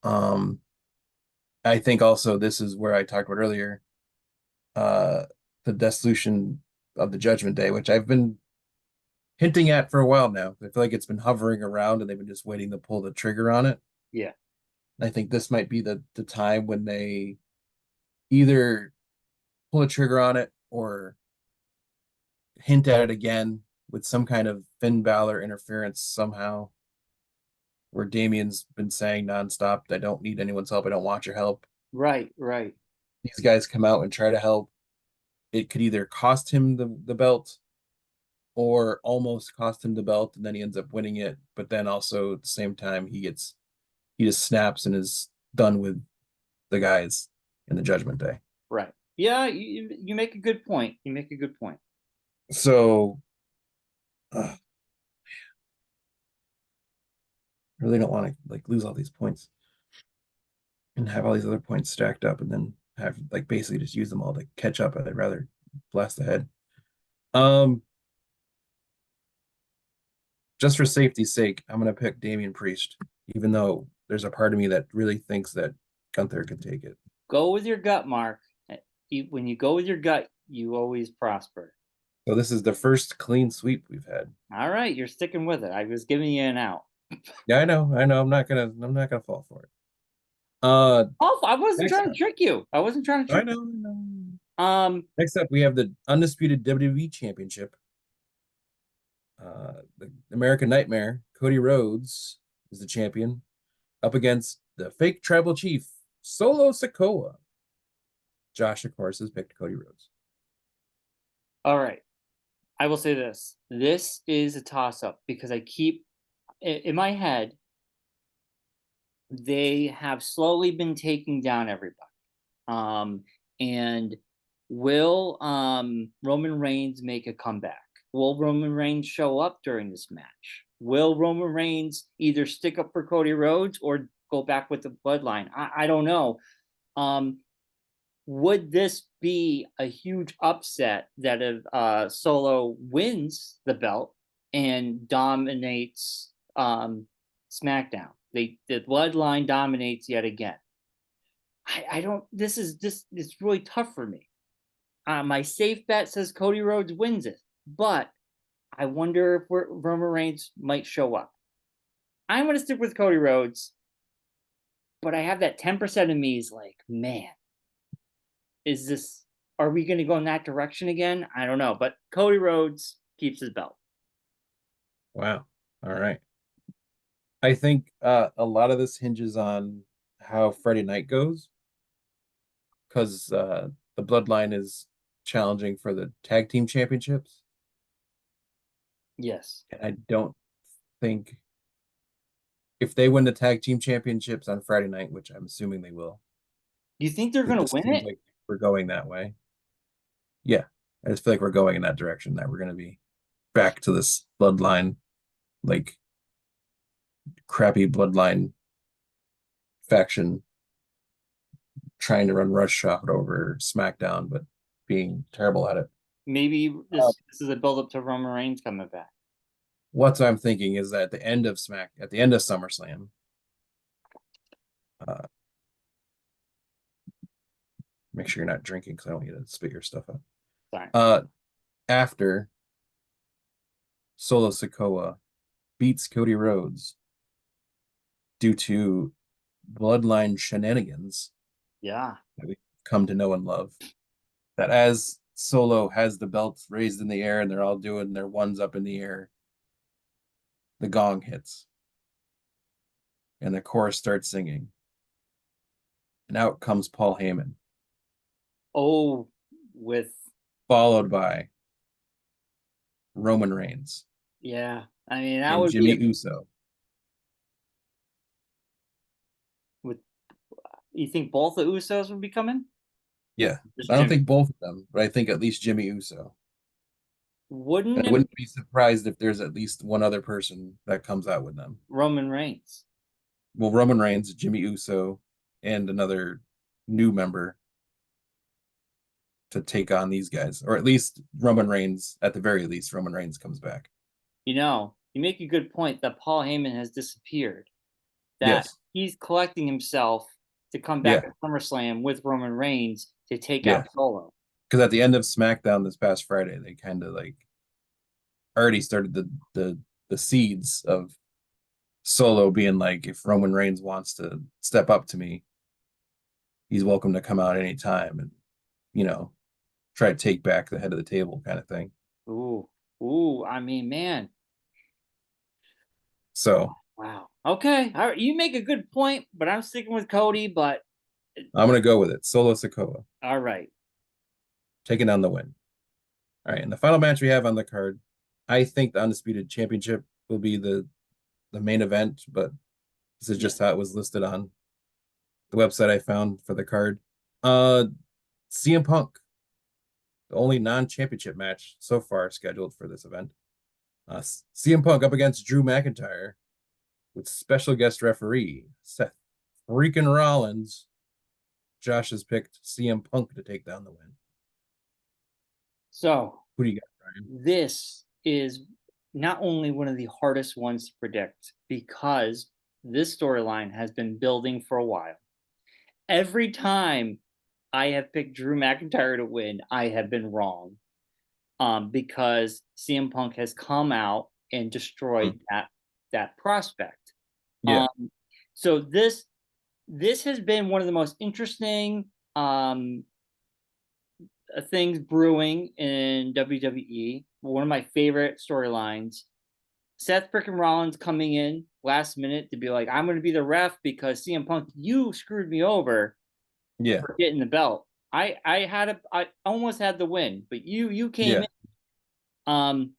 [SPEAKER 2] Um, I think also this is where I talked about earlier, uh, the dissolution of the Judgment Day, which I've been hinting at for a while now. I feel like it's been hovering around and they've been just waiting to pull the trigger on it.
[SPEAKER 1] Yeah.
[SPEAKER 2] I think this might be the time when they either pull a trigger on it or hint at it again with some kind of Finn Balor interference somehow, where Damien's been saying nonstop, I don't need anyone's help. I don't want your help.
[SPEAKER 1] Right. Right.
[SPEAKER 2] These guys come out and try to help. It could either cost him the belt or almost cost him the belt, and then he ends up winning it. But then also at the same time, he just snaps and is done with the guys in the Judgment Day.
[SPEAKER 1] Right. Yeah. You make a good point. You make a good point.
[SPEAKER 2] So I really don't want to like lose all these points and have all these other points stacked up and then have like basically just use them all to catch up. I'd rather blast ahead. Um, just for safety's sake, I'm gonna pick Damian Priest, even though there's a part of me that really thinks that Gunther could take it.
[SPEAKER 1] Go with your gut, Mark. When you go with your gut, you always prosper.
[SPEAKER 2] So this is the first clean sweep we've had.
[SPEAKER 1] All right, you're sticking with it. I was giving you an out.
[SPEAKER 2] Yeah, I know. I'm not gonna fall for it.
[SPEAKER 1] Oh, I wasn't
[SPEAKER 2] Next
[SPEAKER 1] trying to
[SPEAKER 2] up,
[SPEAKER 1] trick you. I wasn't trying to
[SPEAKER 2] I
[SPEAKER 1] trick
[SPEAKER 2] know, I know.
[SPEAKER 1] you.
[SPEAKER 2] Next up, we have the undisputed WWE Championship. The American Nightmare, Cody Rhodes is the champion, up against the fake tribal chief, Solo Sikoa. Josh, of course, has picked Cody Rhodes.
[SPEAKER 1] All right. I will say this. This is a toss up because I keep in my head, they have slowly been taking down everybody. And will Roman Reigns make a comeback? Will Roman Reigns show up during this match? Will Roman Reigns either stick up for Cody Rhodes or go back with the bloodline? I don't know. Um, would this be a huge upset that if Solo wins the belt and dominates SmackDown? The bloodline dominates yet again. I don't. This is just it's really tough for me. My safe bet says Cody Rhodes wins it, but I wonder if Roman Reigns might show up. I'm going to stick with Cody Rhodes, but I have that 10% of me is like, man, is this, are we going to go in that direction again? I don't know, but Cody Rhodes keeps his belt.
[SPEAKER 2] Wow. All right. I think a lot of this hinges on how Friday night goes because the Bloodline is challenging for the tag team championships.
[SPEAKER 1] Yes.
[SPEAKER 2] And I don't think if they win the tag team championships on Friday night, which I'm assuming they will,
[SPEAKER 1] Do you think they're
[SPEAKER 2] it
[SPEAKER 1] going to
[SPEAKER 2] just
[SPEAKER 1] win
[SPEAKER 2] seems
[SPEAKER 1] it?
[SPEAKER 2] like we're going that way. Yeah. I just feel like we're going in that direction, that we're going to be back to this Bloodline, like crappy Bloodline faction trying to run Rush over SmackDown, but being terrible at it.
[SPEAKER 1] Maybe
[SPEAKER 2] Uh,
[SPEAKER 1] this is a build up to Roman Reigns coming back.
[SPEAKER 2] what I'm thinking is that at the end of SummerSlam, uh, make sure you're not drinking because I don't want you to spit your stuff out.
[SPEAKER 1] Sorry.
[SPEAKER 2] After Solo Sikoa beats Cody Rhodes due to bloodline shenanigans
[SPEAKER 1] Yeah.
[SPEAKER 2] that we've come to know and love, that as Solo has the belts raised in the air and they're all doing their ones up in the air, the gong hits and the chorus starts singing. And out comes Paul Heyman,
[SPEAKER 1] Oh, with,
[SPEAKER 2] followed by Roman Reigns
[SPEAKER 1] yeah. I mean, that
[SPEAKER 2] and
[SPEAKER 1] would be
[SPEAKER 2] Jimmy
[SPEAKER 1] a,
[SPEAKER 2] Uso.
[SPEAKER 1] with, you think both the Usos would be coming?
[SPEAKER 2] Yeah,
[SPEAKER 1] Just
[SPEAKER 2] I don't
[SPEAKER 1] Jimmy.
[SPEAKER 2] think both of them, but I think at least Jimmy Uso. And
[SPEAKER 1] Wouldn't
[SPEAKER 2] I
[SPEAKER 1] it
[SPEAKER 2] wouldn't be surprised if there's at least one other person that comes out with them.
[SPEAKER 1] Roman Reigns?
[SPEAKER 2] Well, Roman Reigns, Jimmy Uso, and another new member to take on these guys, or at least Roman Reigns. At the very least, Roman Reigns comes back.
[SPEAKER 1] You make a good point that Paul Heyman has disappeared, that
[SPEAKER 2] Yes.
[SPEAKER 1] he's collecting himself to come back
[SPEAKER 2] Yeah.
[SPEAKER 1] at SummerSlam with Roman Reigns to take
[SPEAKER 2] Yeah.
[SPEAKER 1] out Solo.
[SPEAKER 2] Because at the end of SmackDown this past Friday, they kind of like already started the seeds of Solo being like, if Roman Reigns wants to step up to me, he's welcome to come out anytime and you know try to take back the head of the table kind of thing.
[SPEAKER 1] Ooh, ooh, I mean, man. Oh,
[SPEAKER 2] So
[SPEAKER 1] wow. Okay. All right. You make a good point, but I'm sticking with Cody, but
[SPEAKER 2] I'm gonna go with it. Solo Sikoa
[SPEAKER 1] all right.
[SPEAKER 2] taking down the win. All right, and the final match we have on the card, I think the Undisputed Championship will be the main event, but this is
[SPEAKER 1] Yeah.
[SPEAKER 2] just how it was listed on the website I found for the card. Uh CM Punk, the only non-championship match so far scheduled for this event. CM Punk up against Drew McIntyre with special guest referee Seth freaking Rollins. Josh has picked CM Punk to take down the win.
[SPEAKER 1] So
[SPEAKER 2] Who do you got, Brian?
[SPEAKER 1] this is not only one of the hardest ones to predict because this storyline has been building for a while. Every time I have picked Drew McIntyre to win, I have been wrong. Because CM Punk has come out and destroyed that prospect.
[SPEAKER 2] Yeah,
[SPEAKER 1] Um, so this has been one of the most interesting things brewing in WWE. One of my favorite storylines. Seth freaking Rollins coming in last minute to be like, I'm going to be the ref because CM Punk, you screwed me over
[SPEAKER 2] yeah,
[SPEAKER 1] for getting the belt. I almost had the win, but you came
[SPEAKER 2] yeah,
[SPEAKER 1] in.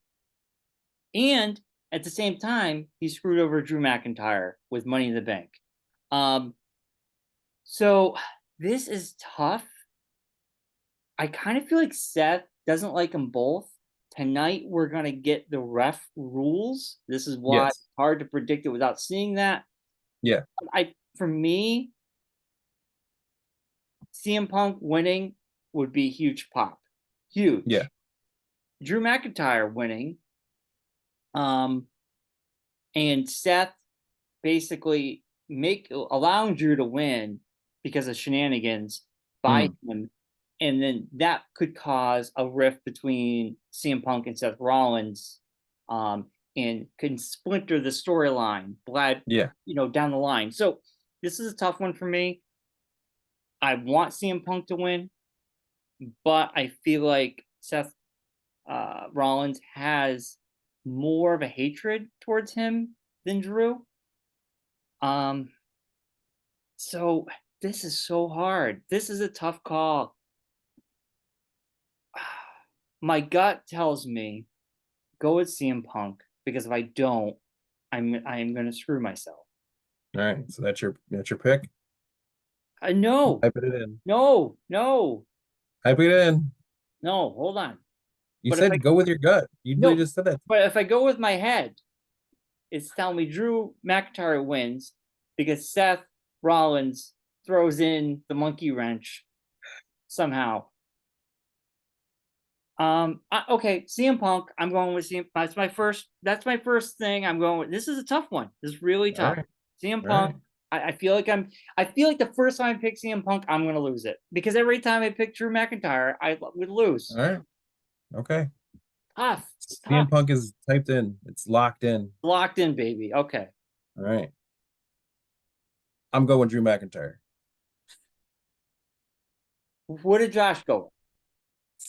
[SPEAKER 1] And at the same time, he screwed over Drew McIntyre with Money in the Bank. Um, so this is tough. I kind of feel like Seth doesn't like them both. Tonight we're gonna get the ref rules. This is why it's
[SPEAKER 2] yes,
[SPEAKER 1] hard to predict it without seeing that.
[SPEAKER 2] yeah,
[SPEAKER 1] For me, CM Punk winning would be huge pop.
[SPEAKER 2] yeah,
[SPEAKER 1] Huge. Drew McIntyre winning, um, and Seth basically make allowing Drew to win because of shenanigans by
[SPEAKER 2] Mm.
[SPEAKER 1] him, and then that could cause a rift between CM Punk and Seth Rollins, um, and can splinter the storyline, glad
[SPEAKER 2] Yeah.
[SPEAKER 1] down the line. So this is a tough one for me. I want CM Punk to win, but I feel like Seth Rollins has more of a hatred towards him than Drew. Um, so this is so hard. This is a tough call. My gut tells me go with CM Punk because if I don't, I am going to screw myself.
[SPEAKER 2] All right. So that's your pick.
[SPEAKER 1] No,
[SPEAKER 2] Type it in.
[SPEAKER 1] no, no,
[SPEAKER 2] Type it in.
[SPEAKER 1] no. Hold on.
[SPEAKER 2] You
[SPEAKER 1] But if I
[SPEAKER 2] said go with your gut. You literally
[SPEAKER 1] no,
[SPEAKER 2] just said that.
[SPEAKER 1] but if I go with my head, it's telling me Drew McIntyre wins because Seth Rollins throws in the monkey wrench somehow. Okay, CM Punk. I'm going with CM. That's my first. That's my first thing. I'm going with. This is a tough one. This is really
[SPEAKER 2] All
[SPEAKER 1] tough.
[SPEAKER 2] right.
[SPEAKER 1] CM
[SPEAKER 2] All right.
[SPEAKER 1] Punk. I feel like I'm. I feel like the first time I pick CM Punk, I'm going to lose it because every time I pick Drew McIntyre, I would lose.
[SPEAKER 2] All right. Okay.
[SPEAKER 1] Tough. It's tough.
[SPEAKER 2] CM Punk is typed in. It's locked in.
[SPEAKER 1] Locked in, baby. Okay.
[SPEAKER 2] All right. I'm going Drew McIntyre.
[SPEAKER 1] What did Josh go with?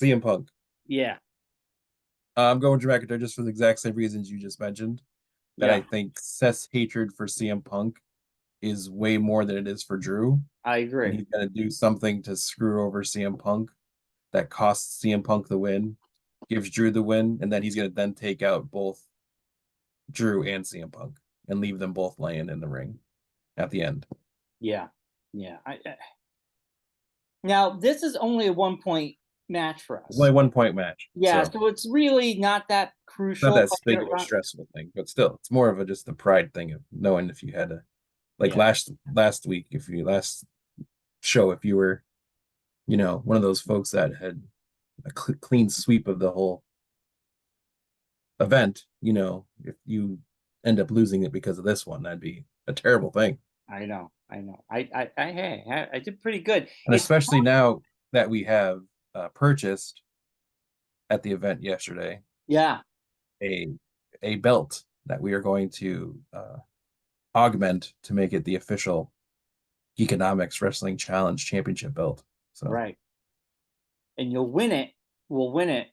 [SPEAKER 2] CM Punk.
[SPEAKER 1] Yeah.
[SPEAKER 2] I'm going Drew McIntyre just for the exact same reasons you just mentioned. That I
[SPEAKER 1] Yeah.
[SPEAKER 2] think Seth's hatred for CM Punk is way more than it is for Drew.
[SPEAKER 1] I
[SPEAKER 2] And
[SPEAKER 1] agree.
[SPEAKER 2] he's going to do something to screw over CM Punk that costs CM Punk the win, gives Drew the win, and then he's going to then take out both Drew and CM Punk and leave them both laying in the ring at the end.
[SPEAKER 1] Yeah. Yeah. Now this is only a 1 point match for
[SPEAKER 2] It's only
[SPEAKER 1] us.
[SPEAKER 2] a 1 point match.
[SPEAKER 1] Yeah,
[SPEAKER 2] So
[SPEAKER 1] so it's really not that
[SPEAKER 2] it's not
[SPEAKER 1] crucial.
[SPEAKER 2] that big of a stressful thing, but still, it's more of a just a pride thing of knowing if you had to, like
[SPEAKER 1] Yeah,
[SPEAKER 2] last week, if you last show, if you were, one of those folks that had a clean sweep of the whole event, if you end up losing it because of this one, that'd be a terrible thing.
[SPEAKER 1] I know, I know. Hey, I did pretty good.
[SPEAKER 2] And
[SPEAKER 1] It's
[SPEAKER 2] especially now that we have purchased at the event yesterday
[SPEAKER 1] yeah,
[SPEAKER 2] a a belt that we are going to augment to make it the official Geekonomics Wrestling Challenge Championship belt. So
[SPEAKER 1] right. And you'll win it. We'll win it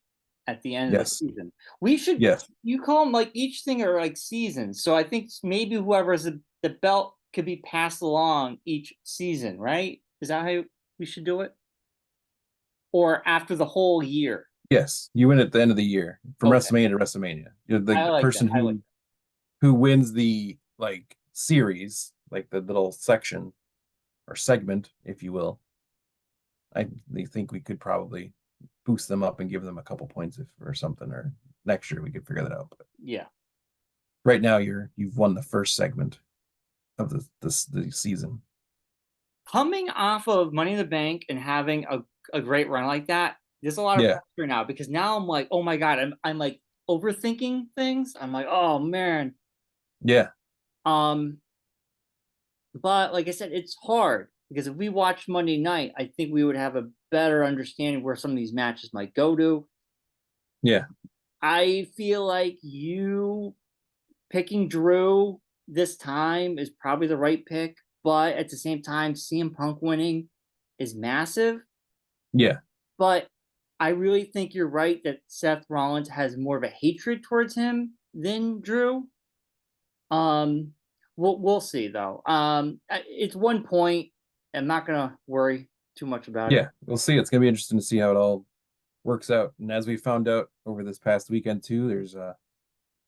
[SPEAKER 1] at the end of the
[SPEAKER 2] yes,
[SPEAKER 1] season. We should
[SPEAKER 2] yes,
[SPEAKER 1] you call them like each thing are like seasons. So I think maybe whoever's the belt could be passed along each season, right? Is that how we should do it? Or after the whole year?
[SPEAKER 2] yes. You win at the end of the year from
[SPEAKER 1] Okay,
[SPEAKER 2] WrestleMania to WrestleMania. You're
[SPEAKER 1] I
[SPEAKER 2] the
[SPEAKER 1] like that.
[SPEAKER 2] person
[SPEAKER 1] I like
[SPEAKER 2] who wins the like series, like the little section or segment, if you will. I think we could probably boost them up and give them a couple points if or something, or next year we could figure that out. But
[SPEAKER 1] yeah.
[SPEAKER 2] right now you've won the first segment of the season.
[SPEAKER 1] Coming off of Money in the Bank and having a great run like that, there's a lot of
[SPEAKER 2] Yeah,
[SPEAKER 1] pressure now because now I'm like, oh my god, I'm like overthinking things. I'm like, oh man.
[SPEAKER 2] yeah,
[SPEAKER 1] Um, but like I said, it's hard because if we watched Monday night, I think we would have a better understanding where some of these matches might go to.
[SPEAKER 2] yeah,
[SPEAKER 1] I feel like you picking Drew this time is probably the right pick, but at the same time, CM Punk winning is massive.
[SPEAKER 2] yeah,
[SPEAKER 1] But I really think you're right that Seth Rollins has more of a hatred towards him than Drew. Um, we'll see though. It's 1 point. I'm not gonna worry too much about it.
[SPEAKER 2] yeah. We'll see. It's gonna be interesting to see how it all works out. And as we found out over this past weekend too, there's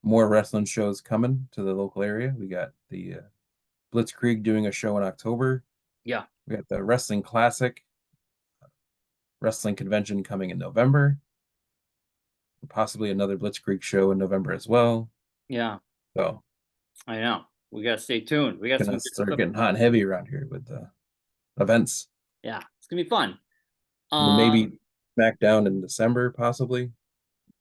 [SPEAKER 2] more wrestling shows coming to the local area. We got the Blitzkrieg doing a show in October.
[SPEAKER 1] Yeah,
[SPEAKER 2] We got the Wrestling Classic Wrestling Convention coming in November. Possibly another Blitzkrieg show in November as well.
[SPEAKER 1] yeah,
[SPEAKER 2] So
[SPEAKER 1] I know. We gotta stay tuned. We got some
[SPEAKER 2] gonna
[SPEAKER 1] good
[SPEAKER 2] start
[SPEAKER 1] stuff
[SPEAKER 2] getting hot
[SPEAKER 1] coming.
[SPEAKER 2] and heavy around here with the events.
[SPEAKER 1] Yeah, it's gonna be fun.
[SPEAKER 2] And then
[SPEAKER 1] Um,
[SPEAKER 2] maybe SmackDown in December, possibly.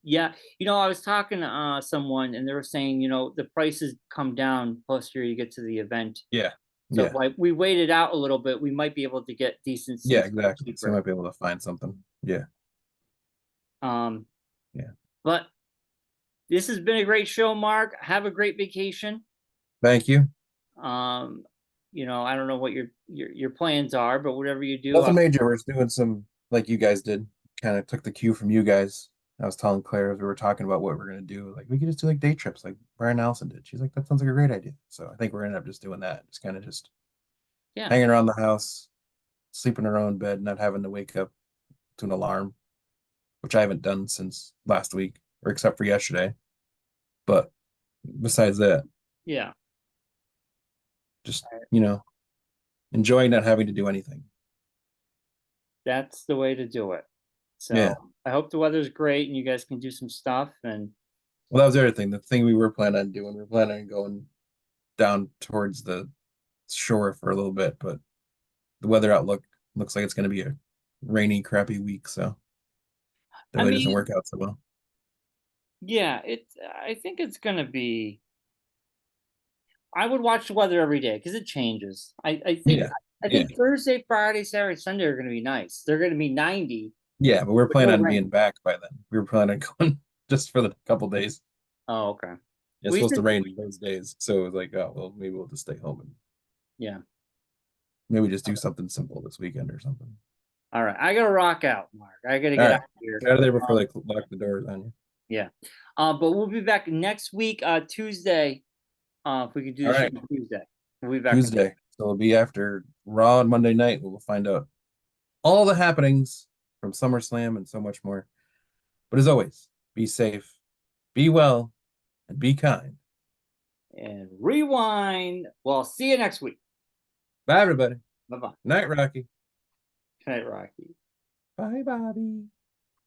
[SPEAKER 1] yeah, I was talking to someone and they were saying, the prices come down closer you get to the event.
[SPEAKER 2] Yeah.
[SPEAKER 1] So
[SPEAKER 2] Yeah.
[SPEAKER 1] if like we waited out a little bit, we might be able to get decent
[SPEAKER 2] Yeah,
[SPEAKER 1] seats
[SPEAKER 2] exactly. So you
[SPEAKER 1] cheaper.
[SPEAKER 2] might be able to find something. Yeah.
[SPEAKER 1] Um,
[SPEAKER 2] Yeah.
[SPEAKER 1] but this has been a great show, Mark. Have a great vacation.
[SPEAKER 2] Thank you.
[SPEAKER 1] Um, I don't know what your plans are, but whatever you do,
[SPEAKER 2] Nothing major. We're just doing some like you guys did. Kind of took the cue from you guys. I was telling Claire as we were talking about what we're gonna do. Like we could just do like day trips, like Brian Allison did. She's like, that sounds like a great idea. So I think we're gonna end up just doing that. Just kind of just
[SPEAKER 1] yeah,
[SPEAKER 2] hanging around the house, sleeping in our own bed, not having to wake up to an alarm, which I haven't done since last week, or except for yesterday. But besides that,
[SPEAKER 1] yeah,
[SPEAKER 2] just enjoying not having to do anything.
[SPEAKER 1] that's the way to do it. So
[SPEAKER 2] Yeah.
[SPEAKER 1] I hope the weather's great and you guys can do some stuff. And
[SPEAKER 2] Well, that was the other thing. The thing we were planning on doing, we were planning on going down towards the shore for a little bit, but the weather outlook looks like it's going to be a rainy, crappy week. So that
[SPEAKER 1] I
[SPEAKER 2] really doesn't
[SPEAKER 1] mean,
[SPEAKER 2] work out so well.
[SPEAKER 1] yeah, I think it's gonna be. I would watch the weather every day because it changes. I think
[SPEAKER 2] Yeah.
[SPEAKER 1] I
[SPEAKER 2] Yeah.
[SPEAKER 1] think Thursday, Friday, Saturday, Sunday are gonna be nice. They're gonna be 90
[SPEAKER 2] Yeah. But we are
[SPEAKER 1] with
[SPEAKER 2] planning
[SPEAKER 1] no
[SPEAKER 2] on being
[SPEAKER 1] rain.
[SPEAKER 2] back by then. We were planning on going just for the couple days.
[SPEAKER 1] Oh, okay.
[SPEAKER 2] It's
[SPEAKER 1] We
[SPEAKER 2] supposed to
[SPEAKER 1] said,
[SPEAKER 2] rain those days. So it was like, oh, well, maybe we'll just stay home and
[SPEAKER 1] yeah.
[SPEAKER 2] maybe just do something simple this weekend or something.
[SPEAKER 1] All right. I gotta rock out, Mark. I gotta
[SPEAKER 2] All
[SPEAKER 1] get out
[SPEAKER 2] right.
[SPEAKER 1] of here.
[SPEAKER 2] Get out of there before they lock the doors on you.
[SPEAKER 1] Yeah. But we'll be back next week, Tuesday. If we can do
[SPEAKER 2] All
[SPEAKER 1] the show
[SPEAKER 2] right.
[SPEAKER 1] Tuesday, we'll be back.
[SPEAKER 2] Tuesday. So it'll be after Raw on Monday night. We'll find out all the happenings from SummerSlam and so much more. But as always, be safe, be well, and be kind.
[SPEAKER 1] And rewind. Well, see you next week.
[SPEAKER 2] Bye, everybody.
[SPEAKER 1] Bye bye.
[SPEAKER 2] Night, Rocky.
[SPEAKER 1] Good night, Rocky.
[SPEAKER 2] Bye, Bobby.